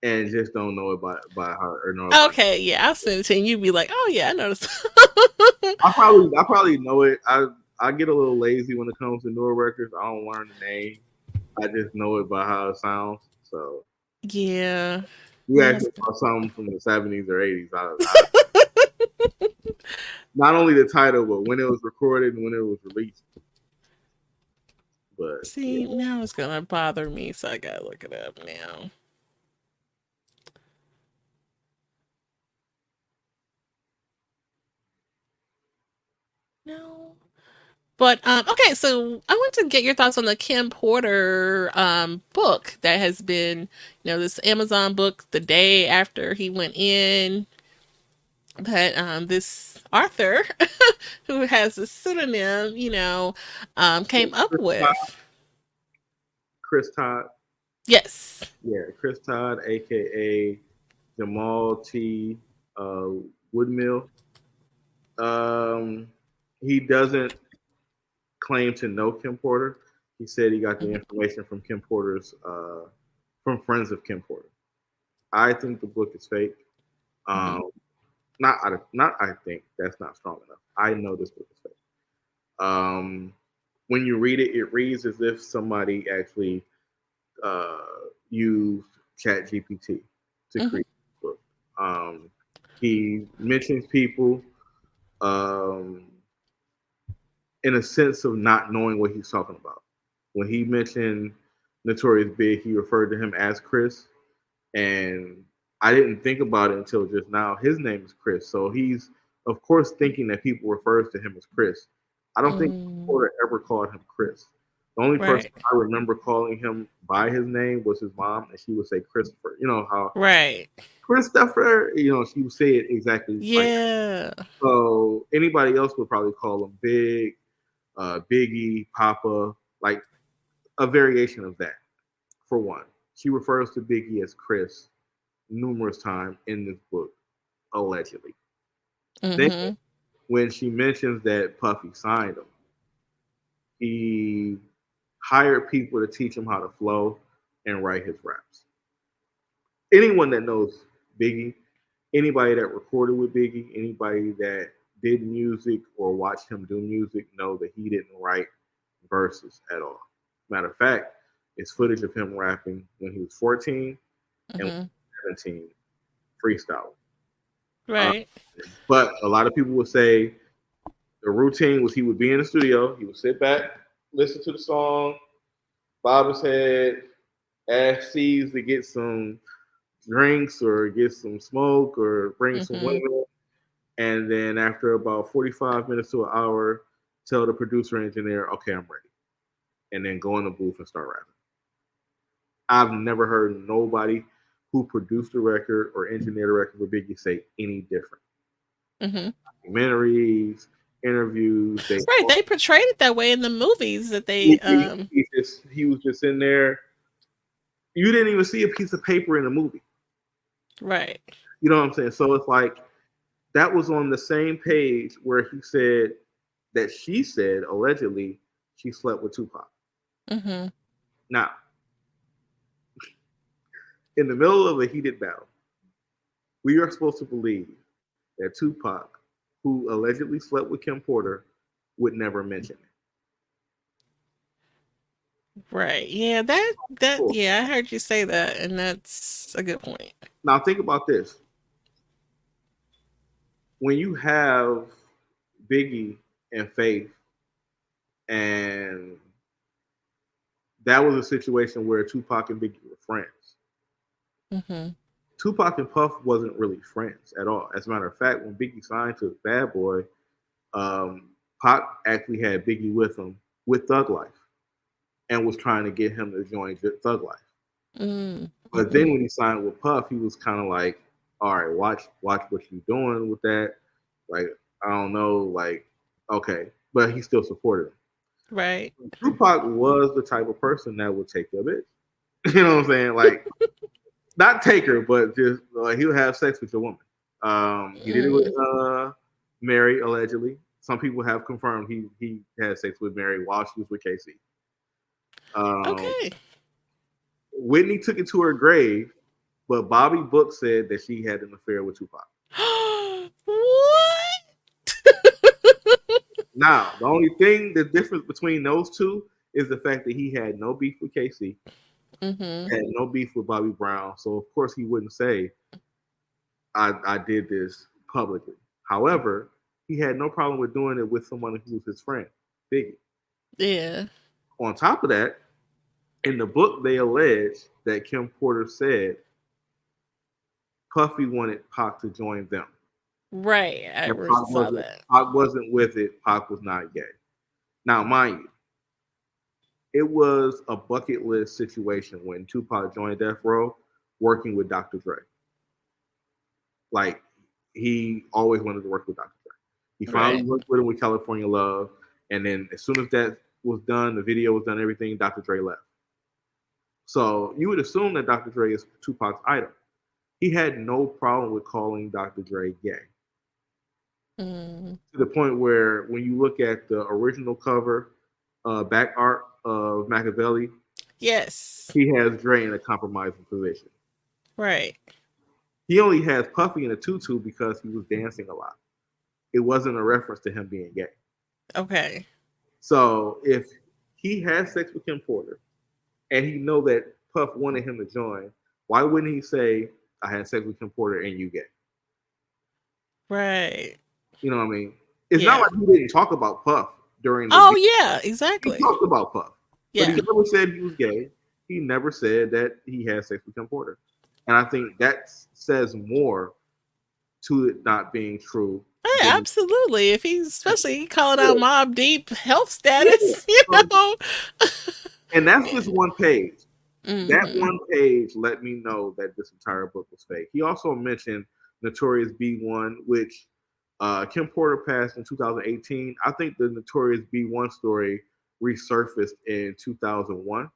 and just don't know it by heart or know it by. Okay, yeah, I'll send it to you. You'd be like, oh yeah, I noticed. I probably know it. I get a little lazy when it comes to newer records. I don't learn the name. I just know it by how it sounds. So Yeah. you No, ask it's me good. about something from the 70s or 80s. Not only the title, but when it was recorded and when it was released. But yeah. See, now it's gonna bother me, so I gotta look it up now. No. But okay, so I want to get your thoughts on the Kim Porter book that has been, this Amazon book the day after he went in that this author who has a pseudonym, came up Chris Todd, with. Chris Todd. Yes. Yeah, Chris Todd, aka Jamal T. Uh, Woodmill. Um, he doesn't claim to know Kim Porter. He said he got the Mhm. information from Kim Porter's from friends of Kim Porter. I think the book is fake. Mhm. Um, not I think that's not strong enough. I know this book is fake. Um, when you read it, it reads as if somebody actually uh, used Chat GPT to Mhm. create the book. He mentions people um, in a sense of not knowing what he's talking about. When he mentioned Notorious Big, he referred to him as Chris, and I didn't think about it until just now. His name is Chris, so he's of course thinking that people refers to him as Chris. I don't think Mm, Porter ever called him Chris. The only person right. I remember calling him by his name was his mom, and she would say Christopher. You know how Right. Christopher, she would say it exactly like that. Yeah. So anybody else would probably call him Big, Biggie, Papa, like a variation of that. For one, she refers to Biggie as Chris numerous times in this book, allegedly. Then, Mhm. when she mentions that Puffy signed him, he hired people to teach him how to flow and write his raps. Anyone that knows Biggie, anybody that recorded with Biggie, anybody that did music or watched him do music know that he didn't write verses at all. Matter of fact, it's footage of him rapping when he was 14 and Mhm. 17 freestyling. Uh, Right. but a lot of people would say the routine was he would be in the studio, he would sit back, listen to the song, bob his head, ask C's to get some drinks or get some smoke or bring some Mhm. women, and then after about 45 minutes to an hour, tell the producer engineer, okay, I'm ready, and then go in the booth and start rapping. I've never heard nobody who produced a record or engineered a record for Biggie say any different. Mhm. Documentaries, interviews, they Right. all They portrayed it that way in the movies that they he was just in there. You didn't even see a piece of paper in the movie. right. You know what I'm saying? So it's like that was on the same page where he said that she said allegedly she slept with Tupac. Mhm. Now, In the middle of a heated battle, we are supposed to believe that Tupac, who allegedly slept with Kim Porter, would never mention it. Right. Yeah, yeah, I heard you say that, and that's a good point. Now think about this. When you have Biggie and Faith, and that was a situation where Tupac and Biggie were friends. Mm-hmm. Tupac and Puff wasn't really friends at all. As a matter of fact, when Biggie signed to Bad Boy, Pac actually had Biggie with him with Thug Life and was trying to get him to join Thug Life. Mm-hmm. But then when he signed with Puff, he was kind of like, all right, watch what you're doing with that. Like, I don't know, like, okay. But he still supported him. Right. Tupac was the type of person that would take your bitch. You know what I'm saying? Like, not take her, but just he'll have sex with your woman. He did it with Mary, allegedly. Some people have confirmed he had sex with Mary while she was with KC. Okay. Whitney took it to her grave, but Bobby Book said that she had an affair with Tupac. What? Now, the only thing, the difference between those two is the fact that he had no beef with KC, had no beef with Bobby Brown. So, of course, he wouldn't say, I did this publicly. However, he had no problem with doing it with someone who was his friend, Biggie. Yeah. On top of that, in the book, they allege that Kim Porter said Puffy wanted Pac to join them. Right. I saw that. Pac wasn't with it. Pac was not gay. Now, mind you, it was a bucket list situation when Tupac joined Death Row working with Dr. Dre. Like, he always wanted to work with Dr. Dre. He finally worked with him with California Love. And then as soon as that was done, the video was done, everything, Dr. Dre left. So you would assume that Dr. Dre is Tupac's idol. He had no problem with calling Dr. Dre gay. To the point where when you look at the original cover, back art of Machiavelli, yes, he has Dre in a compromising position. Right. He only has Puffy in a tutu because he was dancing a lot. It wasn't a reference to him being gay. Okay. So if he had sex with Kim Porter and he know that Puff wanted him to join, why wouldn't he say, I had sex with Kim Porter and you gay? Right. You know what I mean? It's not like he didn't talk about Puff during the yeah, exactly. He talked about Puff. Yeah. But he never said he was gay. He never said that he had sex with Kim Porter. And I think that says more to it not being true. Hey, absolutely. If he's especially calling out Mobb Deep health status, you know. And that's just one page. That one page let me know that this entire book was fake. He also mentioned Notorious B1, which Kim Porter passed in 2018. I think the Notorious B1 story resurfaced in 2001,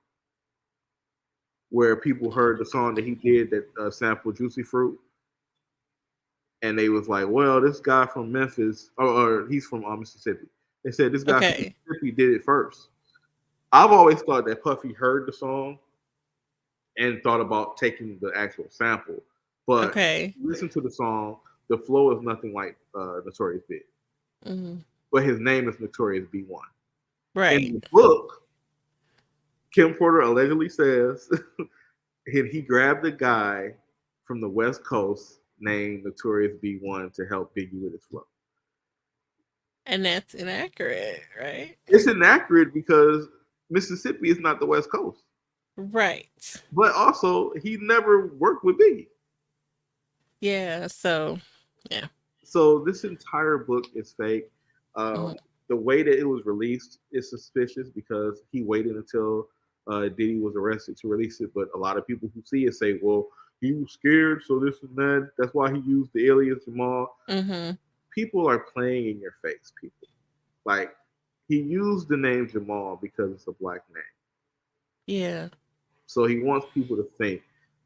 where people heard the song that he did that sampled Juicy Fruit. And they was like, well, this guy from Memphis, or he's from Mississippi. They said this guy from Mississippi did it first. I've always thought that Puffy heard the song and thought about taking the actual sample. But listen to the song, the flow is nothing like Notorious Big. But his name is Notorious B1. Right. In the book, Kim Porter allegedly says he grabbed a guy from the West Coast named Notorious B1 to help Biggie with his flow. And that's inaccurate, right? It's inaccurate because Mississippi is not the West Coast. Right. But also, he never worked with Biggie. Yeah, so, yeah. So this entire book is fake. The way that it was released is suspicious because he waited until Diddy was arrested to release it. But a lot of people who see it say, well, he was scared, so this and that. That's why he used the alias Jamal. People are playing in your face, people. Like, he used the name Jamal because it's a black name. Yeah. So he wants people to think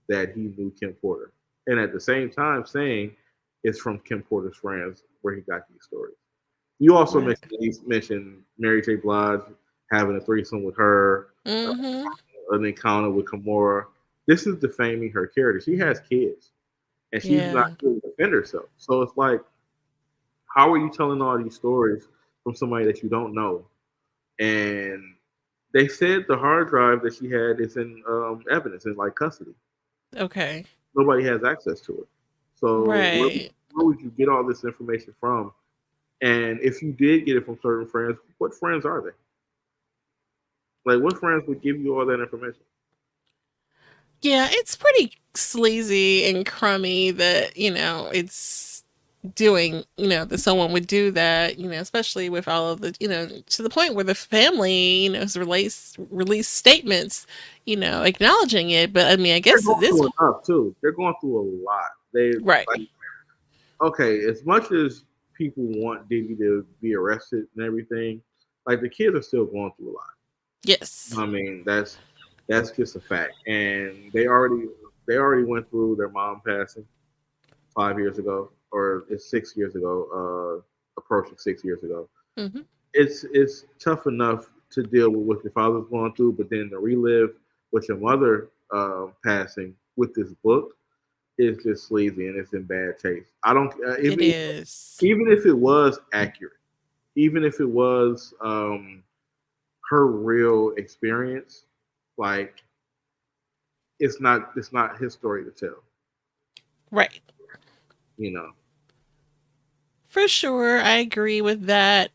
that he knew Kim Porter. And at the same time saying it's from Kim Porter's friends where he got these stories. You also mentioned Mary J. Blige having a threesome with her, an encounter with Kimora. this is defaming her character. She has kids, and she's not Yeah. going to defend herself. So it's like, how are you telling all these stories from somebody that you don't know? And they said the hard drive that she had is in evidence, in like custody. Okay. Nobody has access to it. So Right. where would you get all this information from? And if you did get it from certain friends, what friends are they? Like, what friends would give you all that information? Yeah, it's pretty sleazy and crummy that, it's doing, that someone would do that, especially with all of the, to the point where the family, has released statements, acknowledging it. But I mean, I They're guess going this, through enough too. They're going through a lot. They right. like, okay, as much as people want Diddy to be arrested and everything, like the kids are still going through a lot. Yes. I mean, that's just a fact. And they already went through their mom passing 5 years ago, or it's 6 years ago, approaching 6 years ago. Hmm. It's tough enough to deal with what your father's going through, but then to relive what your mother passing with this book is just sleazy and it's in bad taste. I don't It is. even if it was accurate, even if it was her real experience, like it's not his story to tell. Right. You know. For sure. I agree with that.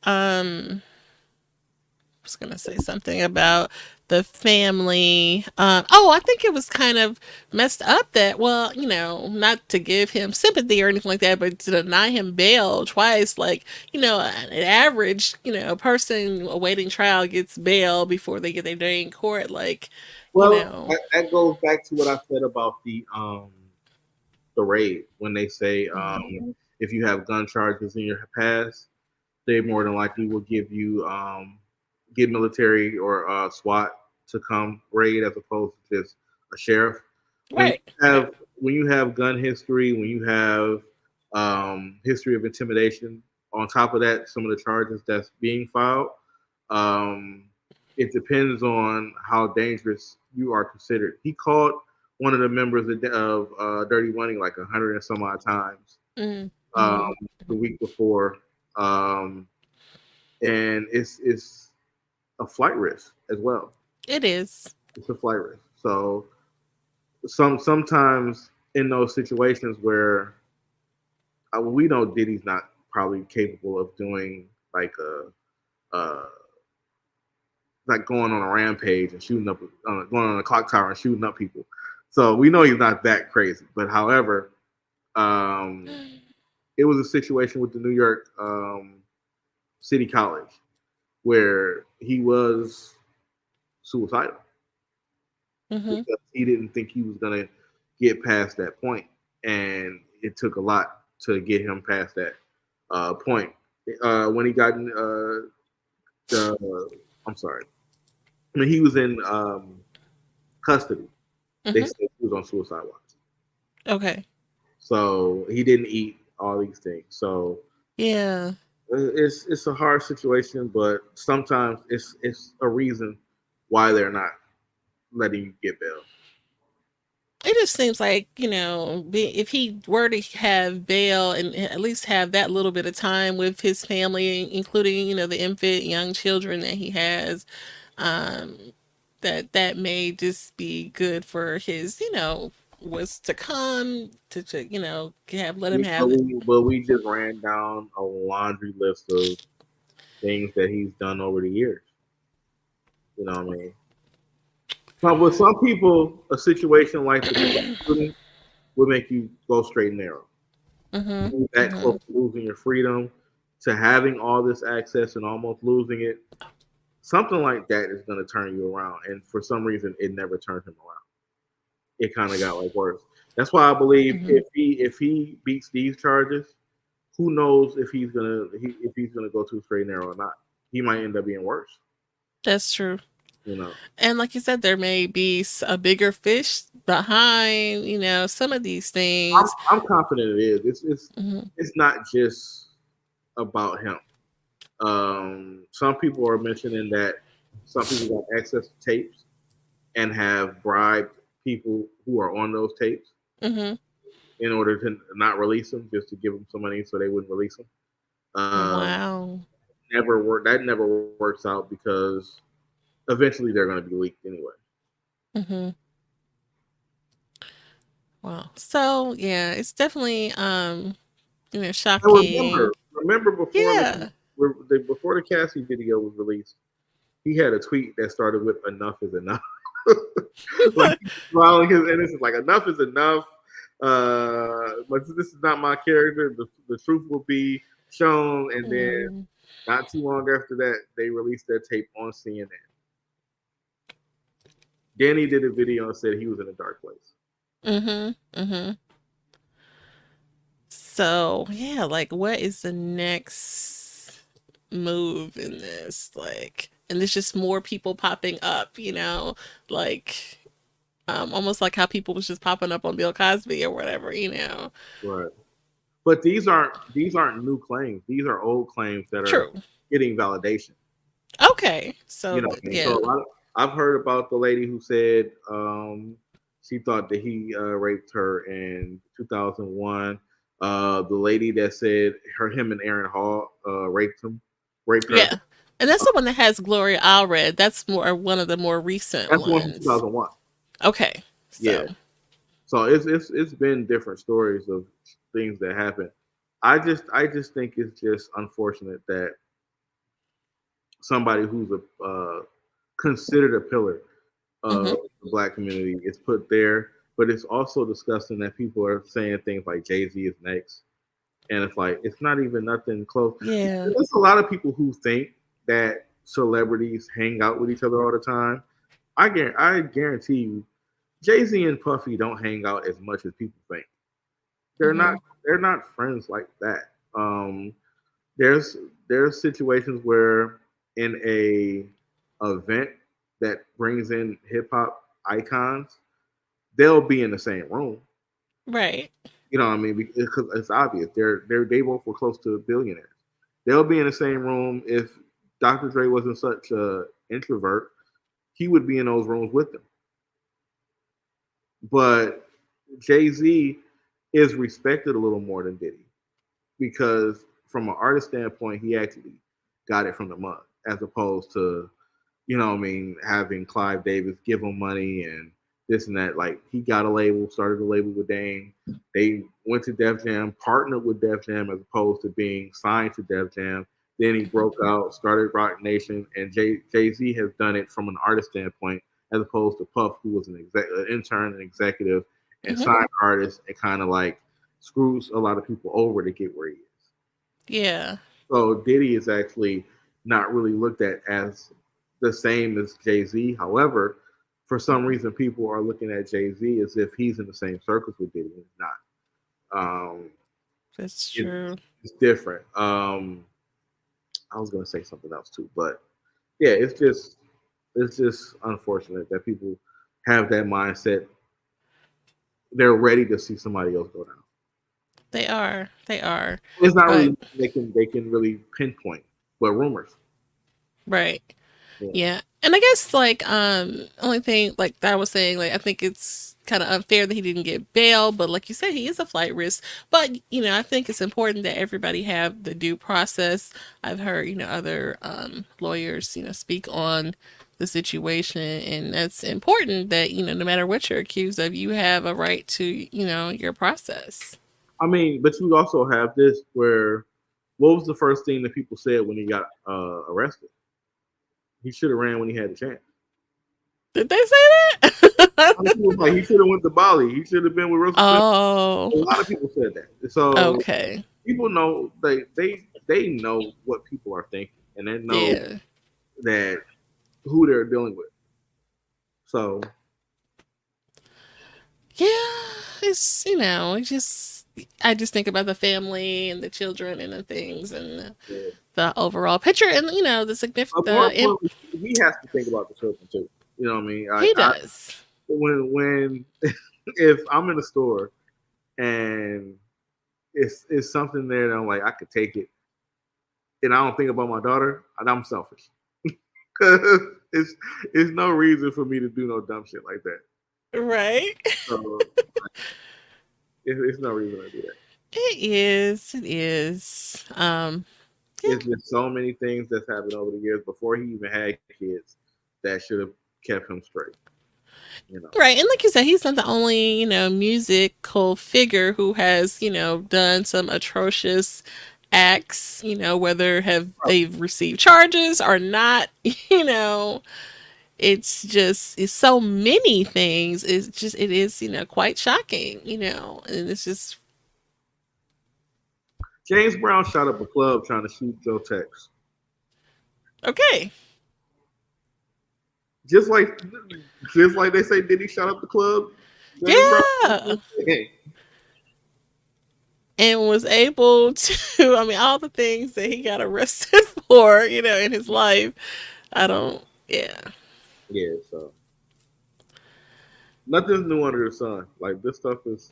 Was going to say something about the family. I think it was kind of messed up that, well, not to give him sympathy or anything like that, but to deny him bail twice. Like, an average, person awaiting trial gets bail before they get their day in court. Like, Well, that goes back to what I said about the raid when they say if you have gun charges in your past, they more than likely will give you get military or SWAT to come raid as opposed to just a sheriff. When you right. have when you have gun history, when you have history of intimidation, on top of that, some of the charges that's being filed, um, it depends on how dangerous you are considered. He called one of the members of Dirty Money like 100 and some odd times Mm-hmm. the week before, um, and it's a flight risk as well. It is. It's a flight risk. So sometimes in those situations where we know Diddy's not probably capable of doing like like going on a rampage and shooting up, going on a clock tower and shooting up people. So we know he's not that crazy. But however, it was a situation with the New York City College where he was suicidal Mm-hmm. because he didn't think he was gonna get past that point, and it took a lot to get him past that point. When he got in the, I'm sorry, I mean he was in custody. They Mm-hmm. said he was on suicide watch, Okay. so he didn't eat all these things. So Yeah. it's a hard situation, but sometimes it's a reason why they're not letting you get bail. It just seems like, if he were to have bail and at least have that little bit of time with his family, including, the infant young children that he has, um, that may just be good for his, was to come to let him have. But we just ran down a laundry list of things that he's done over the years. You know what I mean? But with some people, a situation like the shooting would make you go straight and narrow. Mm-hmm. That Mm-hmm. close to losing your freedom, to having all this access and almost losing it, something like that is going to turn you around. And for some reason, it never turned him around. It kind of got like worse. That's why I believe Mm-hmm. if he beats these charges, who knows if he's gonna go too straight and narrow or not. He might end up being worse. That's true. You know. And like you said, there may be a bigger fish behind, some of these things. I'm confident it is. Mm-hmm. It's not just about him. Some people are mentioning that some people got access to tapes and have bribed people who are on those tapes Mm-hmm. in order to not release them, just to give them some money so they wouldn't release them. Wow. Never work. That never works out because eventually they're going to be leaked anyway. Mm-hmm. Wow. So yeah, it's definitely shocking. Remember before Yeah. before the Cassie video was released, he had a tweet that started with "Enough is enough." Like he's smiling his innocence, like enough is enough. But this is not my character. The truth will be shown, and then not too long after that, they released that tape on CNN. Then he did a video and said he was in a dark place. Mm-hmm. Mm-hmm. So yeah, like what is the next move in this? Like, and there's just more people popping up, like almost like how people was just popping up on Bill Cosby or whatever. Right. But these aren't new claims. These are old claims that are True. getting validation. Okay. So yeah. So I've heard about the lady who said she thought that he raped her in 2001. The lady that said him and Aaron Hall raped her. Yeah. And that's the one that has Gloria Allred. That's one of the more recent That's ones. one from 2001. Okay. So. Yeah. So it's been different stories of things that happen. I just think it's just unfortunate that somebody who's considered a pillar of the Black community is put there. But it's also disgusting that people are saying things like Jay-Z is next. And it's like, it's not even nothing close. Yeah. There's a lot of people who think that celebrities hang out with each other all the time. I guarantee you, Jay-Z and Puffy don't hang out as much as people think. They're not friends like that. There's situations where in a event that brings in hip hop icons, they'll be in the same room. Right. You know what I mean? Because it's obvious. They both were close to billionaires. They'll be in the same room. If Dr. Dre wasn't such an introvert, he would be in those rooms with them. But Jay-Z is respected a little more than Diddy because from an artist standpoint, he actually got it from the mud as opposed to, having Clive Davis give him money and this and that. Like he got a label, started a label with Dame. They went to Def Jam, partnered with Def Jam as opposed to being signed to Def Jam. Then he broke out, started Roc Nation, and Jay-Z has done it from an artist standpoint as opposed to Puff, who was an intern and executive and signed artist and kind of like screws a lot of people over to get where he is. Yeah. So Diddy is actually not really looked at as the same as Jay-Z. However, for some reason, people are looking at Jay-Z as if he's in the same circles with Diddy. He's not. That's true. It's different. I was going to say something else too, but yeah, it's just unfortunate that people have that mindset. They're ready to see somebody else go down. They are. It's not really they can really pinpoint, but rumors. Right. Yeah. And I guess only thing like that I was saying, like I think it's kind of unfair that he didn't get bail, but like you said, he is a flight risk. But I think it's important that everybody have the due process. I've heard other lawyers speak on the situation, and that's important that no matter what you're accused of, you have a right to your process. I mean, but you also have this where, what was the first thing that people said when he got arrested? He should have ran when he had the chance. Did they say that? He should have went to Bali. He should have been with Russell. Oh, a lot of people said that. So okay, people know they know what people are thinking, and they know that who they're dealing with. So yeah, it's I just think about the family and the children and the things and the overall picture and the significant. He has to think about the children too. You know what I mean? He does. When if I'm in a store and it's something there that I'm like, I could take it, and I don't think about my daughter, and I'm selfish. Because it's no reason for me to do no dumb shit like that. Right. So it's no reason to do that. It is. It is. Yeah. It's just so many things that's happened over the years before he even had kids that should have kept him straight. You know. Right. And like you said, he's not the only, musical figure who has, done some atrocious acts, whether have they've received charges or not, it's so many things. It is, quite shocking, and it's just James Brown shot up a club trying to shoot Joe Tex. okay. Just like they say Diddy shot up the club. Yeah. And was able to, I mean, all the things that he got arrested for, in his life. Yeah. Yeah, so nothing's new under the sun. Like this stuff is,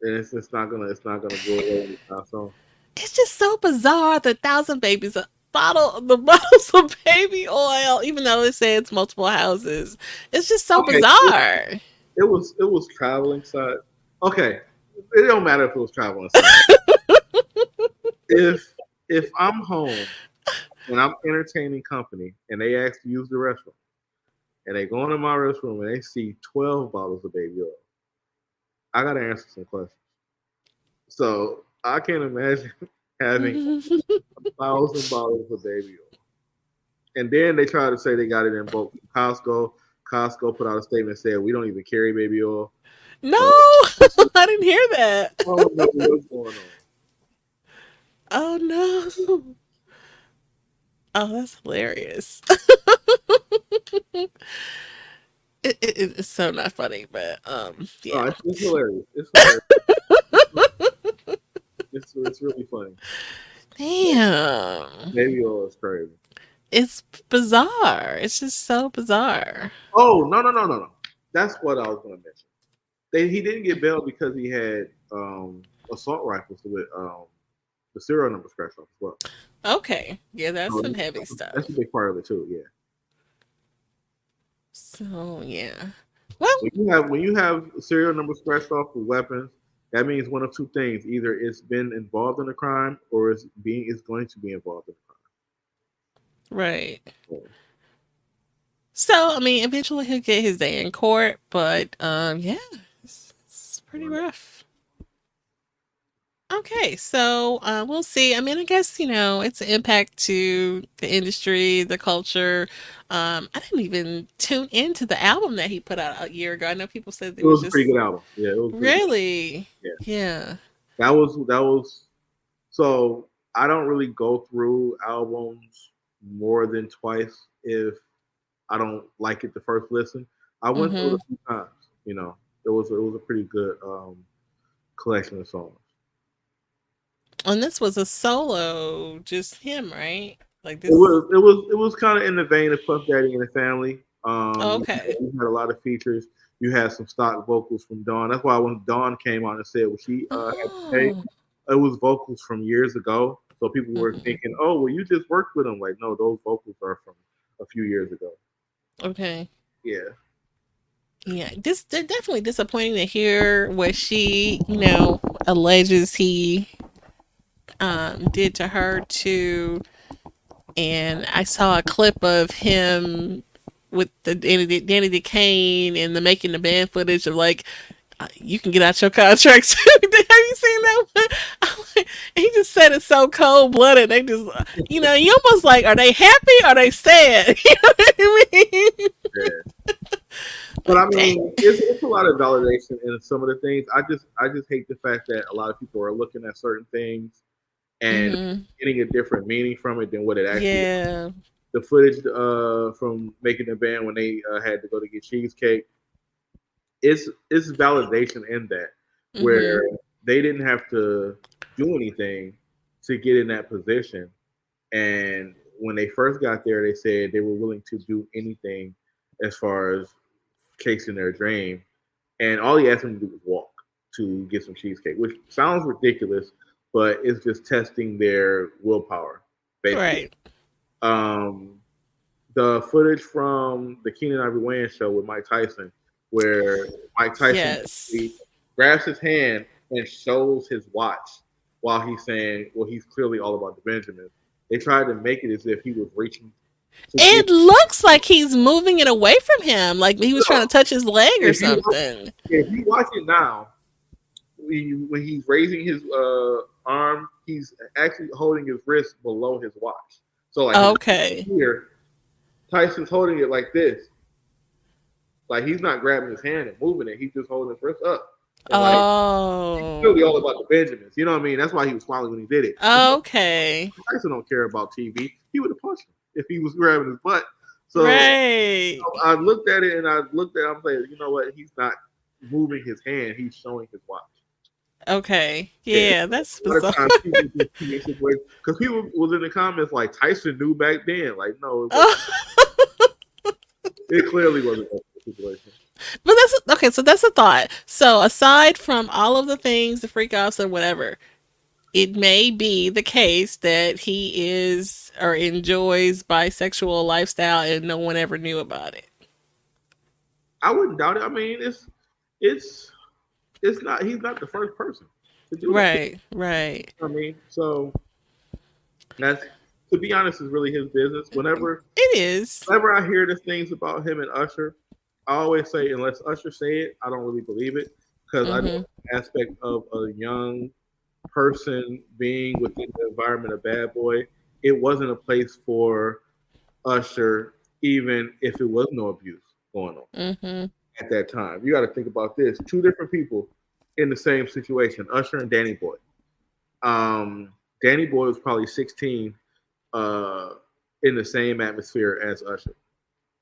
and it's not gonna go away anytime soon. It's just so bizarre. The thousand babies, the bottles of baby oil, even though it says it's multiple houses. It's just so bizarre. It was traveling side. Okay, it don't matter if it was traveling side. if I'm home and I'm entertaining company and they ask to use the restroom and they go into my restroom and they see 12 bottles of baby oil, I gotta answer some questions. So I can't imagine having 1,000 bottles of baby oil. And then they try to say they got it in bulk from Costco. Costco put out a statement saying we don't even carry baby oil. No, I didn't hear that. I don't know what's going on. Oh no. Oh, that's hilarious. It's so not funny, but yeah. Oh, it's hilarious. It's really funny. Damn. Baby oil is crazy. It's bizarre. It's just so bizarre. Oh no. That's what I was going to mention. He didn't get bailed because he had assault rifles with the serial number scratched off as well. Okay, yeah, that's some heavy stuff. That's a big part of it too. Yeah. So yeah. Well, when you have serial number scratched off with weapons, that means one of two things: either it's been involved in a crime, or it's going to be involved in a crime. Right. Yeah. So I mean, eventually he'll get his day in court, but yeah, it's pretty rough. Okay, so we'll see. I mean, I guess it's an impact to the industry, the culture. I didn't even tune into the album that he put out a year ago. I know people said it was a pretty good album. Yeah, it was really. Yeah. That was. So I don't really go through albums more than twice if I don't like it the first listen. I went through it a few times. It was a pretty good collection of songs. And this was a solo, just him, right? Like this. It was kind of in the vein of Puff Daddy and the Family. Okay. You had a lot of features. You had some stock vocals from Dawn. That's why when Dawn came on and said what she had to say, it was vocals from years ago. So people were thinking, "Oh, well, you just worked with him." Like, no, those vocals are from a few years ago. Okay. Yeah. Yeah, they're definitely disappointing to hear what she, alleges he did to her too. And I saw a clip of him with the Danny DeCane and the making the band footage of like, you can get out your contract. Have you seen that one? He just said it so cold blooded. They just, you almost like, are they happy or are they sad? You know what I mean? Yeah. But I mean, it's a lot of validation in some of the things. I just hate the fact that a lot of people are looking at certain things and getting a different meaning from it than what it actually is. The footage from making the band when they had to go to get cheesecake, it's validation in that, where they didn't have to do anything to get in that position. And when they first got there, they said they were willing to do anything as far as chasing their dream. And all he asked them to do was walk to get some cheesecake, which sounds ridiculous, but it's just testing their willpower, basically. Right. The footage from the Keenan Ivory Wayans show with Mike Tyson, where Mike Tyson Yes. grabs his hand and shows his watch while he's saying, well, he's clearly all about the Benjamins. They tried to make it as if he was reaching to It get. looks like he's moving it away from him, like he was trying to touch his leg or something. If you watch it now, when he's raising his arm, he's actually holding his wrist below his watch. So like Okay. here, Tyson's holding it like this. Like he's not grabbing his hand and moving it. He's just holding his wrist up. And he's really all about the Benjamins. You know what I mean? That's why he was smiling when he did it. Okay. Tyson don't care about TV. He would have punched him if he was grabbing his butt. So right. I looked at it and I'm saying, you know what? He's not moving his hand. He's showing his watch. Okay. Yeah, that's bizarre. Because people was in the comments like Tyson knew back then. Like, no, it clearly wasn't that situation. But that's okay. So that's a thought. So aside from all of the things, the freak offs and whatever, it may be the case that he is or enjoys bisexual lifestyle and no one ever knew about it. I wouldn't doubt it. I mean, it's not. He's not the first person to do right, that. Right. I mean, so that's, to be honest, is really his business. Whenever I hear the things about him and Usher, I always say, unless Usher say it, I don't really believe it, because I know the aspect of a young person being within the environment of Bad Boy, it wasn't a place for Usher, even if it was no abuse going on at that time. You got to think about this: two different people in the same situation, Usher and Danny Boy. Danny Boy was probably 16 in the same atmosphere as Usher.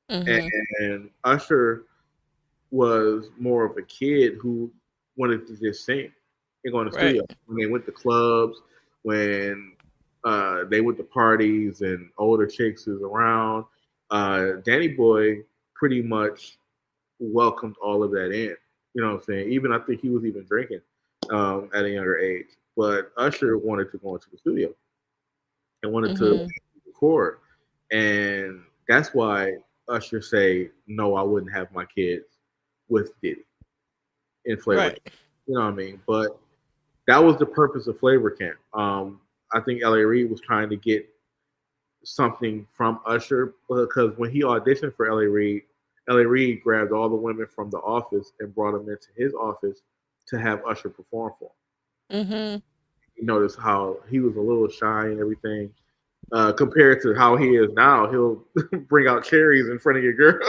And Usher was more of a kid who wanted to just sing and go in the studio. When they went to clubs, when they went to parties and older chicks was around, Danny Boy pretty much welcomed all of that in. You know what I'm saying? Even I think he was even drinking at a younger age. But Usher wanted to go into the studio and wanted to record. And that's why Usher say, no, I wouldn't have my kids with Diddy in Flavor Camp. You know what I mean? But that was the purpose of Flavor Camp. I think L.A. Reid was trying to get something from Usher, because when he auditioned for L.A. Reid grabbed all the women from The Office and brought them into his office to have Usher perform for him. You notice how he was a little shy and everything. Compared to how he is now, he'll bring out cherries in front of your girl.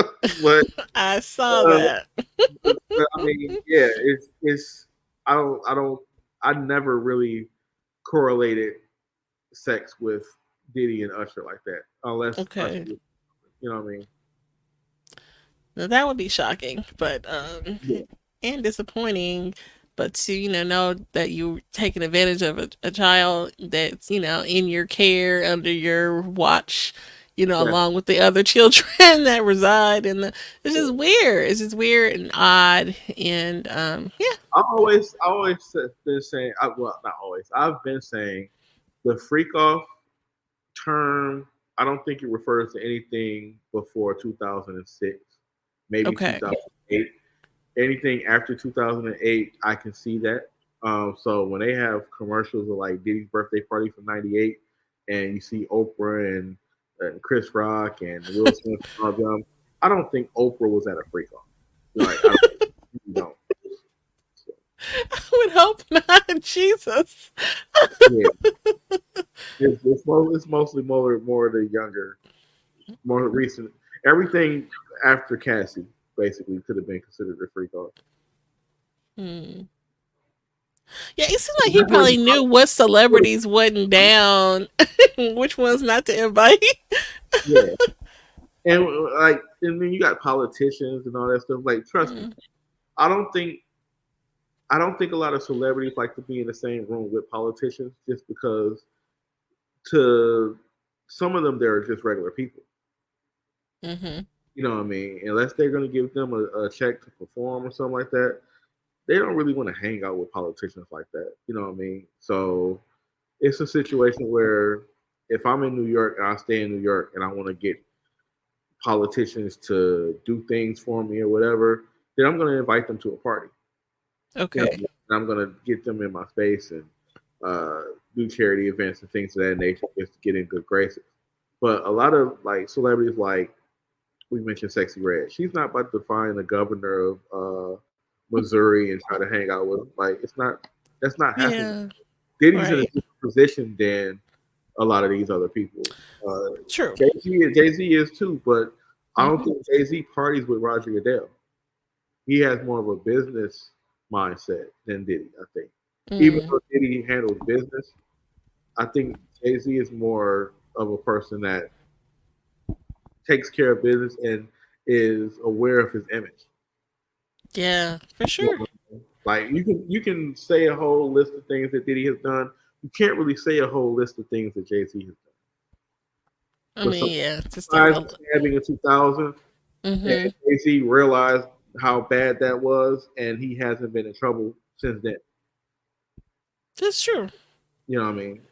But I saw that. But, I mean, yeah, it's I never really correlated sex with Diddy and Usher like that, unless Usher, you know what I mean. Now, that would be shocking, but and disappointing. But to know that you're taking advantage of a child that's in your care, under your watch, along with the other children that reside in the. It's just weird. It's just weird and odd, and yeah. I always been saying, well, not always. I've been saying the freak off term. I don't think it refers to anything before 2006, maybe 2008. Anything after 2008, I can see that. So when they have commercials of like Diddy's birthday party from '98, and you see Oprah and Chris Rock and Will Smith and all them, I don't think Oprah was at a freak off. Like, I don't. So. I would hope not. Jesus. Yeah. It's mostly more the younger, more recent. Everything after Cassie basically could have been considered a freak off. Yeah, it seems like he probably knew what celebrities wasn't down, which ones not to invite. Yeah, and then you got politicians and all that stuff. Like, trust me, I don't think a lot of celebrities like to be in the same room with politicians, just because to some of them they're just regular people. You know what I mean? Unless they're going to give them a check to perform or something like that, they don't really want to hang out with politicians like that. You know what I mean? So it's a situation where if I'm in New York and I stay in New York and I want to get politicians to do things for me or whatever, then I'm going to invite them to a party. You know, Okay. and I'm going to get them in my space and do charity events and things of that nature just to get in good graces. But a lot of like celebrities, like we mentioned, Sexy Red, she's not about to find the governor of Missouri and try to hang out with him. Like it's not. That's not happening. Yeah. Diddy's in a Right. different position than a lot of these other people. True. Jay-Z is too, but I don't Mhm. think Jay-Z parties with Roger Goodell. He has more of a business mindset than Diddy, I think. Even Mm. though Diddy handles business, I think Jay-Z is more of a person that takes care of business and is aware of his image. Yeah, for You sure. know, like you can say a whole list of things that Diddy has done. You can't really say a whole list of things that Jay-Z has done. I But mean, yeah, just besides the stabbing in 2000, mm-hmm. and Jay-Z realized how bad that was, and he hasn't been in trouble since then. That's true. You know what I mean?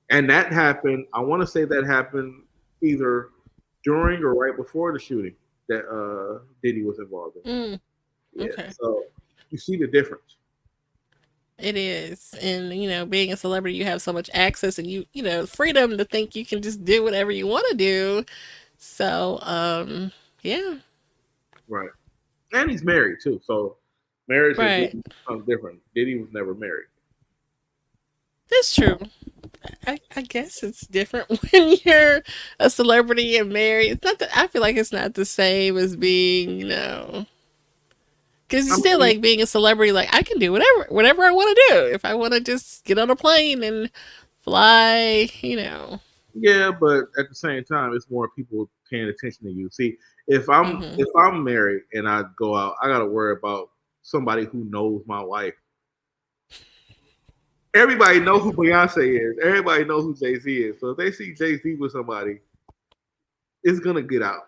And that happened. I want to say that happened either during or right before the shooting that Diddy was involved in. Mm. Yeah. Okay. So you see the difference. It is. And, being a celebrity, you have so much access and freedom to think you can just do whatever you want to do. So, yeah. Right. And he's married too. So marriage has Right. become different. Diddy was never married. That's true. I guess it's different when you're a celebrity and married. It's not that I feel like it's not the same as being, because I it's still mean, like being a celebrity. Like I can do whatever I want to do. If I want to just get on a plane and fly. yeah, but at the same time, it's more people paying attention to you. See, if I'm married and I go out, I gotta worry about somebody who knows my wife. Everybody know who Beyonce is. Everybody know who Jay-Z is. So if they see Jay-Z with somebody, it's gonna get out.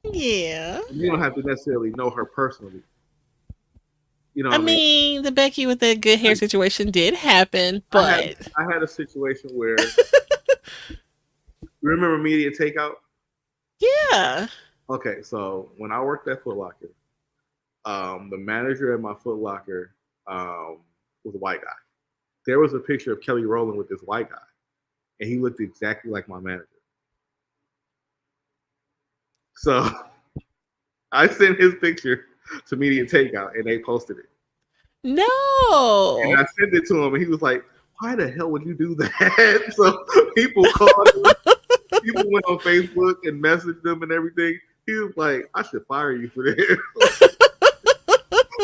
Yeah. You don't have to necessarily know her personally. You know I what I mean? mean, the Becky with the good hair situation did happen, I had but I had a situation where remember Media Takeout? yeah. Okay, so when I worked at Foot Locker, the manager at my Foot Locker was a white guy. There was a picture of Kelly Rowland with this white guy, and he looked exactly like my manager. So I sent his picture to Media Takeout, and they posted it. And No. I sent it to him, and he was like, "Why the hell would you do that?" So people called him. People went on Facebook and messaged them and everything. He was like, "I should fire you for this."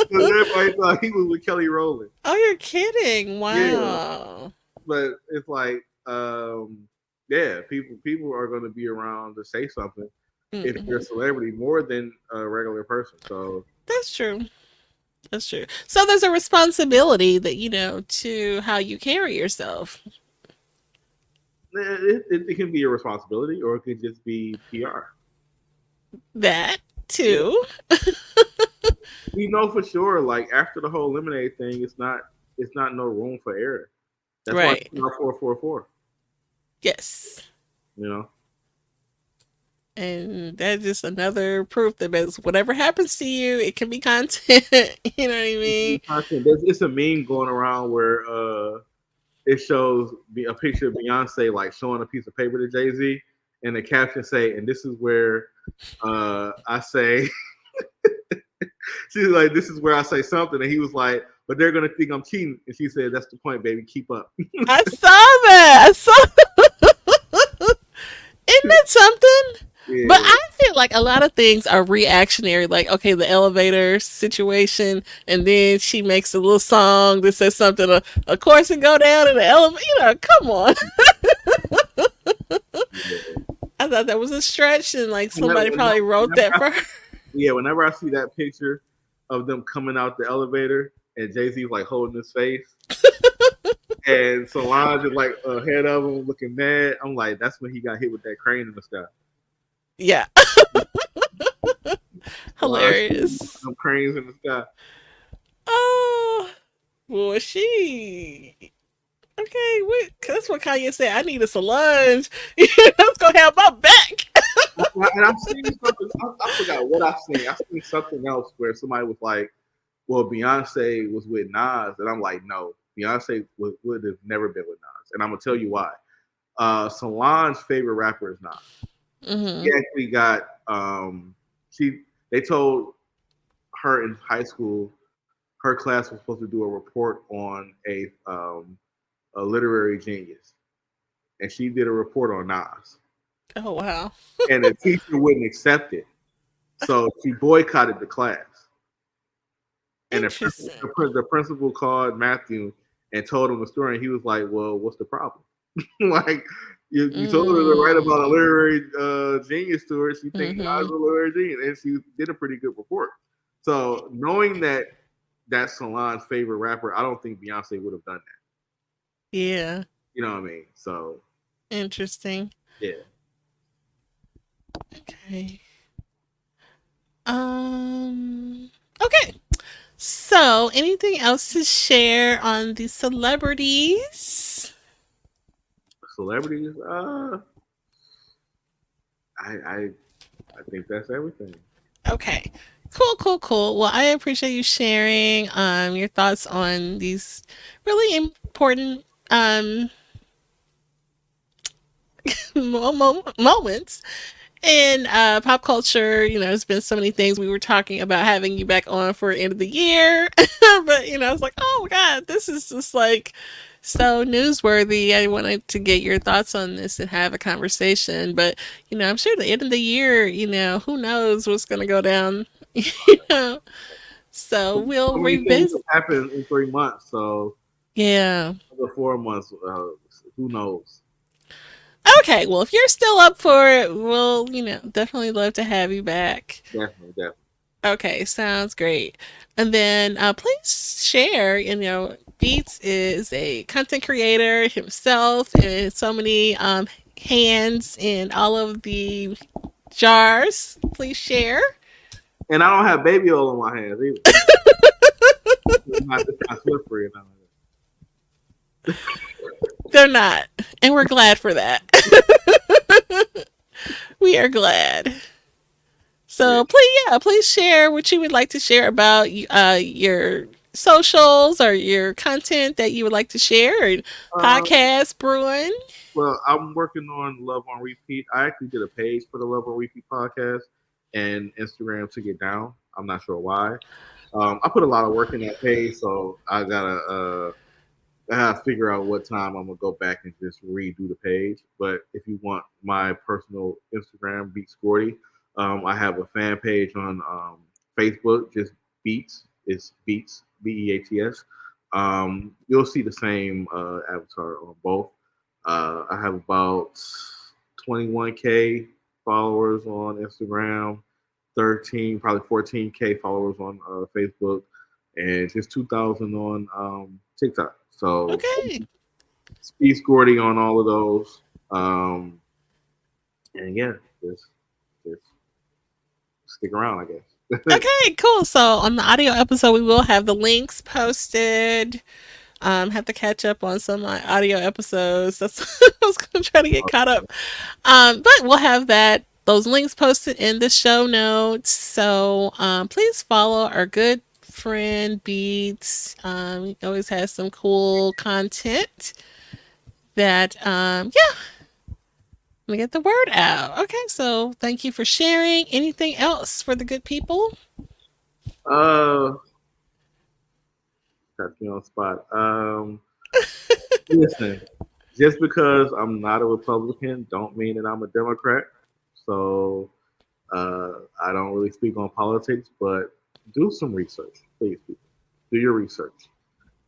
Because everybody thought he was with Kelly Rowland. Oh, you're kidding. Yeah. Wow. But it's like, yeah, people are going to be around to say something if you're a celebrity more than a regular person. So That's true. That's true. So there's a responsibility that, to how you carry yourself. it can be a responsibility, or it could just be PR. That too. We know for sure, like after the whole lemonade thing, it's not no room for error. That's Right. why it's 444. Yes. You know. And that's just another proof that whatever happens to you, it can be content. You know what I mean? It's a meme going around where it shows a picture of Beyonce like showing a piece of paper to Jay-Z, and the caption say, "And this is where I say," she's like, "This is where I say something," and he was like, "But they're gonna think I'm cheating," and she said, "That's the point, baby. Keep up." I saw that. I saw. Isn't that something? Yeah. But I feel like a lot of things are reactionary. Like, okay, the elevator situation, and then she makes a little song that says something. Of course, and go down in the elevator. Come on. I thought that was a stretch, and like somebody probably wrote that for her. Yeah, whenever I see that picture of them coming out the elevator and Jay-Z's like holding his face, and Solange is like ahead of him looking mad, I'm like, that's when he got hit with that crane in the sky. Yeah. Hilarious. Some cranes in the sky. Oh, well, she. Okay, that's what Kanye said. I need a Solange. That's gonna have my back. And I've seen something. I forgot what I've seen. I've seen something else where somebody was like, "Well, Beyonce was with Nas," and I'm like, "No, Beyonce would have never been with Nas," and I'm gonna tell you why. Solange's favorite rapper is Nas. Mm-hmm. She actually got she. They told her in high school her class was supposed to do a report on a literary genius, and she did a report on Nas, Oh wow. and the teacher wouldn't accept it, so she boycotted the class. And Interesting. the principal called Matthew and told him the story, and he was like, "Well, what's the problem? Like, you told her to write about a literary genius to her. She thinks Nas is a literary genius, and she did a pretty good report." So knowing that that's Solange's favorite rapper, I don't think Beyonce would have done that. Yeah. You know what I mean? So Interesting. yeah. Okay. Okay. So, anything else to share on the celebrities? Celebrities, I think that's everything. Okay. Cool. Well, I appreciate you sharing your thoughts on these really important moments in pop culture. There's been so many things. We were talking about having you back on for end of the year, but I was like, oh my god, this is just like so newsworthy. I wanted to get your thoughts on this and have a conversation. But I'm sure the end of the year, who knows what's going to go down. know, so So we'll many things revisit. have happened in 3 months, so Yeah. the 4 months, who knows? Okay. Well, if you're still up for it, we'll definitely love to have you back. Definitely. Okay, sounds great. And then please share. Beats is a content creator himself, and so many hands in all of the jars. Please share. And I don't have baby oil in my hands either. it's not slippery enough. They're not, and we're glad for that. We are glad. So please share what you would like to share about your socials or your content that you would like to share, or podcast brewing. Well, I'm working on Love on Repeat. I actually did a page for the Love on Repeat podcast, and Instagram took it down. I'm not sure why. I put a lot of work in that page, so I gotta figure out what time I'm gonna go back and just redo the page. But if you want my personal Instagram, Beats Gordy, I have a fan page on Facebook, just Beats. It's Beats, Beats. You'll see the same avatar on both. I have about 21K followers on Instagram, probably 14K followers on Facebook, and just 2,000 on TikTok. So, Okay. Beats Gordy on all of those. And yeah, just stick around, I guess. Okay, cool. So on the audio episode, we will have the links posted. Have to catch up on some of my audio episodes. That's I was gonna try to get caught up. But we'll have those links posted in the show notes. So please follow our good friend Beats. He always has some cool content that let me get the word out. Okay, so thank you for sharing. Anything else for the good people? Got me on the spot. Listen, just because I'm not a Republican, don't mean that I'm a Democrat. So I don't really speak on politics, but do some research, please. People. Do your research.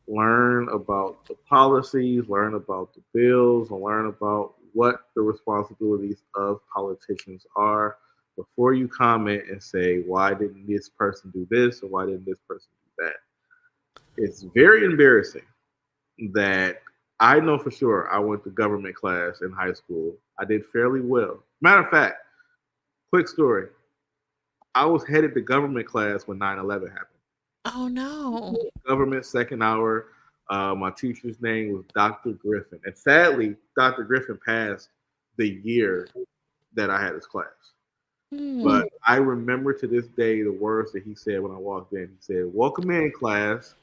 Learn about the policies, learn about the bills, and learn about what the responsibilities of politicians are before you comment and say, why didn't this person do this or why didn't this person do that? It's very embarrassing that I know for sure I went to government class in high school. I did fairly well. Matter of fact, quick story. I was headed to government class when 9/11 happened. Oh no. Government second hour. My teacher's name was Dr. Griffin. And sadly, Dr. Griffin passed the year that I had his class. But I remember to this day the words that he said when I walked in. He said, "Welcome in, class.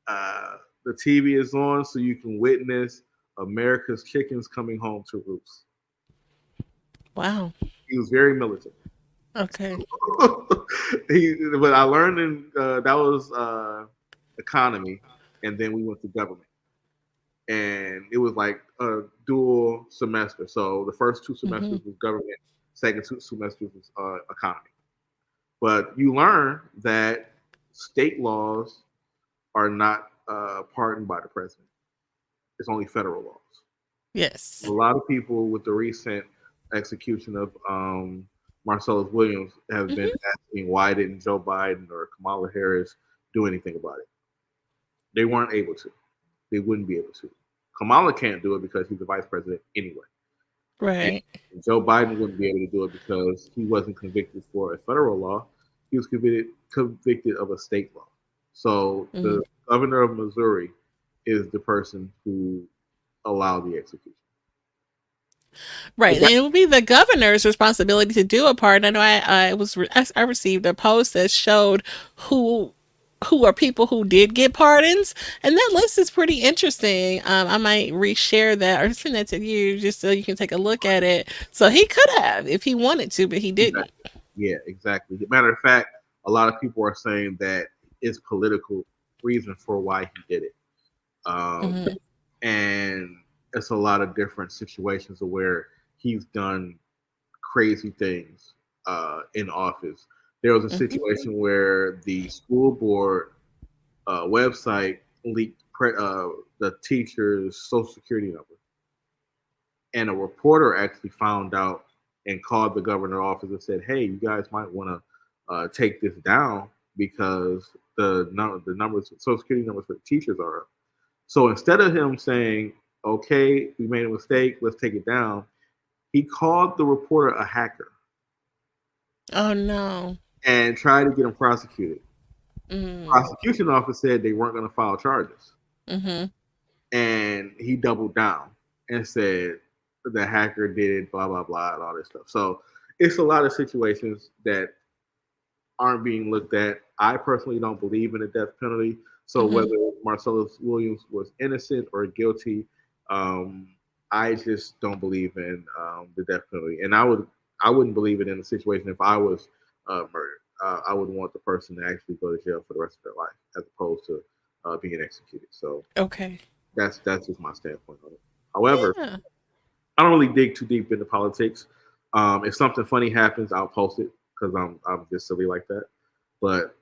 The TV is on so you can witness America's chickens coming home to roost." Wow. He was very militant. Okay. But I learned that was economy, and then we went to government, and it was like a dual semester. So the first two semesters was government, second two semesters was economy. But you learn that state laws are not pardoned by the president. It's only federal laws. Yes. A lot of people with the recent execution of Marcellus Williams have been asking why didn't Joe Biden or Kamala Harris do anything about it? They weren't able to. They wouldn't be able to. Kamala can't do it because he's the vice president anyway. Right. And Joe Biden wouldn't be able to do it because he wasn't convicted for a federal law. He was convicted of a state law. So the governor of Missouri is the person who allowed the execution. Right, and it would be the governor's responsibility to do a pardon. I know I received a post that showed who are people who did get pardons, and that list is pretty interesting. I might reshare that or send that to you just so you can take a look at it. So he could have if he wanted to, but he didn't. Yeah, exactly. Matter of fact, a lot of people are saying that it's political reason for why he did it, and it's a lot of different situations where he's done crazy things in office. There was a situation where the school board website leaked the teacher's social security number, and a reporter actually found out and called the governor's office and said, "Hey, you guys might want to take this down because the numbers, social security numbers for the teachers are up." So instead of him saying, "Okay, we made a mistake, let's take it down," he called the reporter a hacker. Oh no! And tried to get him prosecuted. Prosecution office said they weren't going to file charges, and he doubled down and said the hacker did it, blah blah blah, and all this stuff. So it's a lot of situations that aren't being looked at. I personally don't believe in the death penalty. So whether Marcellus Williams was innocent or guilty, I just don't believe in the death penalty, and I wouldn't believe it in a situation if I was murdered. I would want the person to actually go to jail for the rest of their life, as opposed to being executed. So that's just my standpoint on it. However, I don't really dig too deep into politics. If something funny happens, I'll post it because I'm just silly like that. But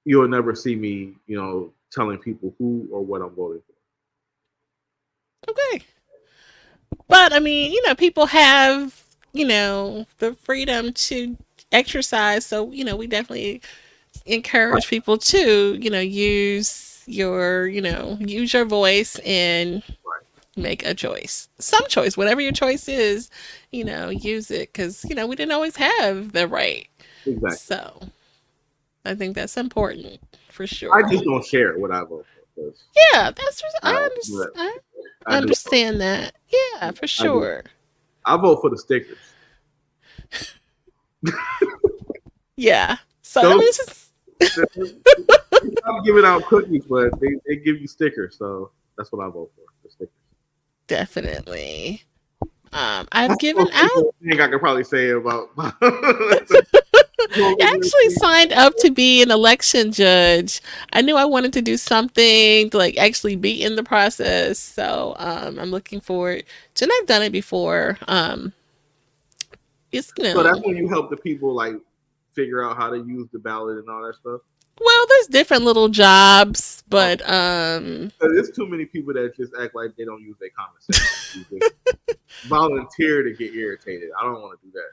you'll never see me, telling people who or what I'm voting for. Okay. But I mean, people have, the freedom to exercise. So, we definitely encourage people to, use your voice and make a choice. Some choice, whatever your choice is, use it because, we didn't always have the right. Exactly. So I think that's important for sure. I just don't share what I vote for. Yeah, I understand that. Yeah, for sure. I vote for the stickers. Yeah. So I'm giving out cookies, but they give you stickers, so that's what I vote for. The stickers. Definitely. I've given out. I could probably say about. I actually signed up to be an election judge. I knew I wanted to do something to actually be in the process. So I'm looking forward to, and I've done it before. It's So that's when you help the people figure out how to use the ballot and all that stuff. Well, there's different little jobs, but there's too many people that just act like they don't use their common sense. Just volunteer to get irritated. I don't want to do that.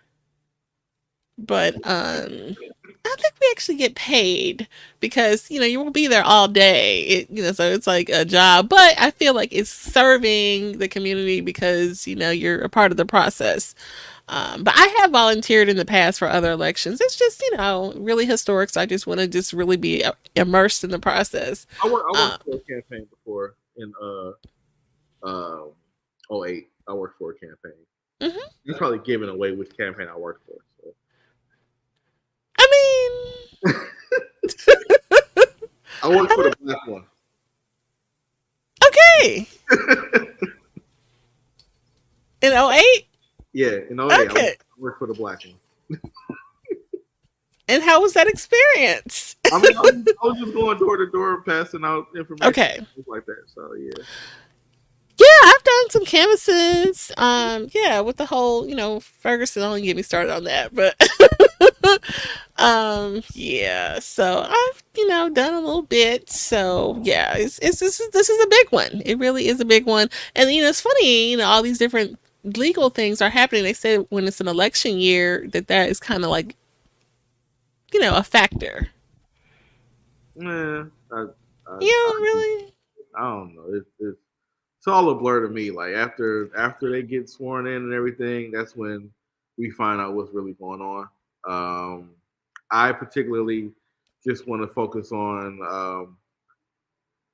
But I think we actually get paid because you will be there all day. So it's like a job, but I feel like it's serving the community because you're a part of the process. But I have volunteered in the past for other elections. It's just really historic. So I just want to just really be immersed in the process. I worked for a campaign before in 08. I worked for a campaign. You're probably giving away which campaign I worked for. So. I worked for the black one. Okay. In 08? Yeah, in 08, Okay. I worked for the black one. And how was that experience? I mean, I was just going door to door, passing out information, Okay. things like that. So yeah. Yeah, I've done some canvases. Yeah, with the whole, Ferguson, don't get me started on that, but yeah. So I've, done a little bit. So yeah, it's this is a big one. It really is a big one. And it's funny, all these different legal things are happening. They say when it's an election year that is kind of like, a factor. Yeah, I Really? I don't know. It's all a blur to me. Like after they get sworn in and everything, that's when we find out what's really going on. I particularly just want to focus on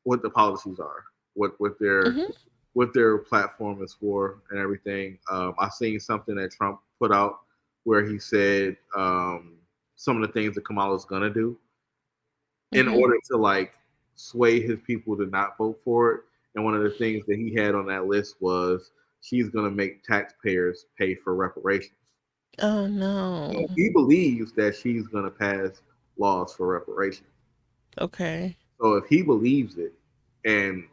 what the policies are, what their platform is for, and everything. I seen something that Trump put out where he said some of the things that Kamala's gonna do in order to like sway his people to not vote for it. And one of the things that he had on that list was she's going to make taxpayers pay for reparations. Oh no. So he believes that she's going to pass laws for reparations. Okay. So if he believes it and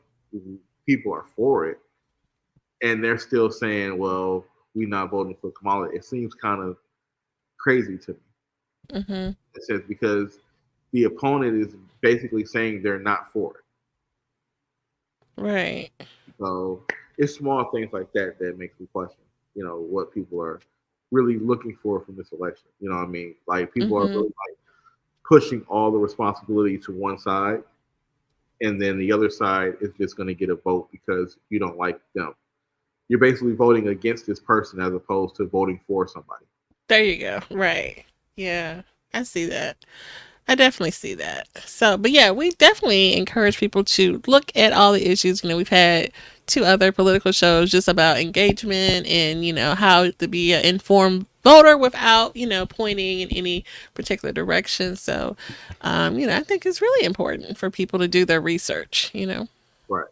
people are for it and they're still saying, well, we're not voting for Kamala, it seems kind of crazy to me. It says because the opponent is basically saying they're not for it. Right. So it's small things like that that makes me question, what people are really looking for from this election. You know what I mean? Like people are really like pushing all the responsibility to one side, and then the other side is just going to get a vote because you don't like them. You're basically voting against this person as opposed to voting for somebody. There you go. Right. Yeah, I see that. I definitely see that. So, but yeah, we definitely encourage people to look at all the issues. We've had 2 other political shows just about engagement and, how to be an informed voter without, pointing in any particular direction. So, I think it's really important for people to do their research, Right.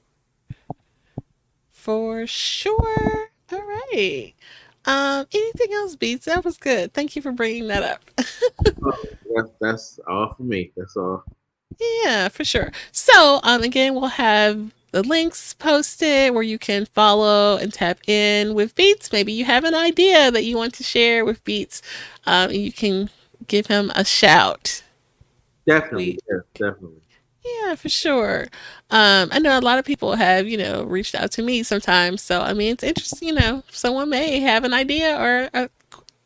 For sure. All right. Anything else, Beats? That was good. Thank you for bringing that up. That's all for me. That's all. Yeah, for sure. So, again, we'll have the links posted where you can follow and tap in with Beats. Maybe you have an idea that you want to share with Beats. You can give him a shout. Definitely. Yes, definitely. Yeah, for sure. I know a lot of people have, reached out to me sometimes. So, I mean, it's interesting, someone may have an idea or a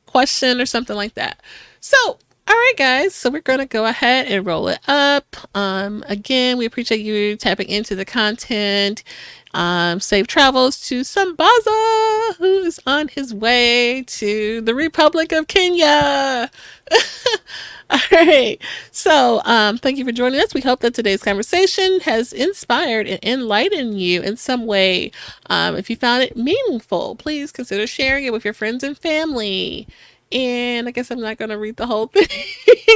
question or something like that. So, all right, guys. So we're going to go ahead and roll it up. Again, we appreciate you tapping into the content. Safe travels to Sambaza, who is on his way to the Republic of Kenya. All right. So, thank you for joining us. We hope that today's conversation has inspired and enlightened you in some way. If you found it meaningful, please consider sharing it with your friends and family. And I guess I'm not going to read the whole thing.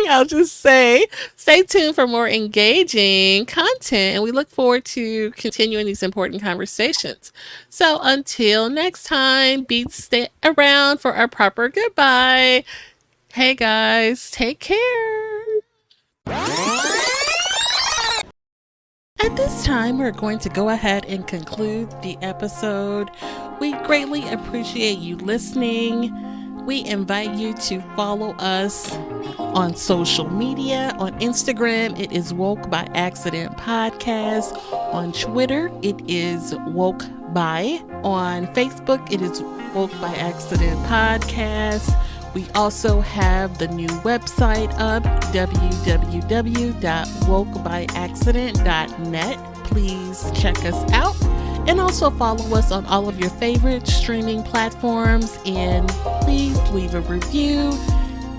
I'll just say stay tuned for more engaging content. And we look forward to continuing these important conversations. So until next time, Beats, stay around for our proper goodbye. Hey guys, take care. At this time, we're going to go ahead and conclude the episode. We greatly appreciate you listening. We invite you to follow us on social media. On Instagram, it is Woke by Accident Podcast. On Twitter, it is Woke by. On Facebook, it is Woke by Accident Podcast. We also have the new website up, www.wokebyaccident.net. Please check us out. And also follow us on all of your favorite streaming platforms. And please leave a review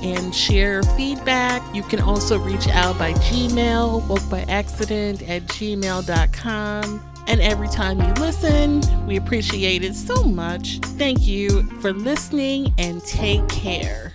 and share feedback. You can also reach out by Gmail, wokebyaccident@gmail.com. And every time you listen, we appreciate it so much. Thank you for listening and take care.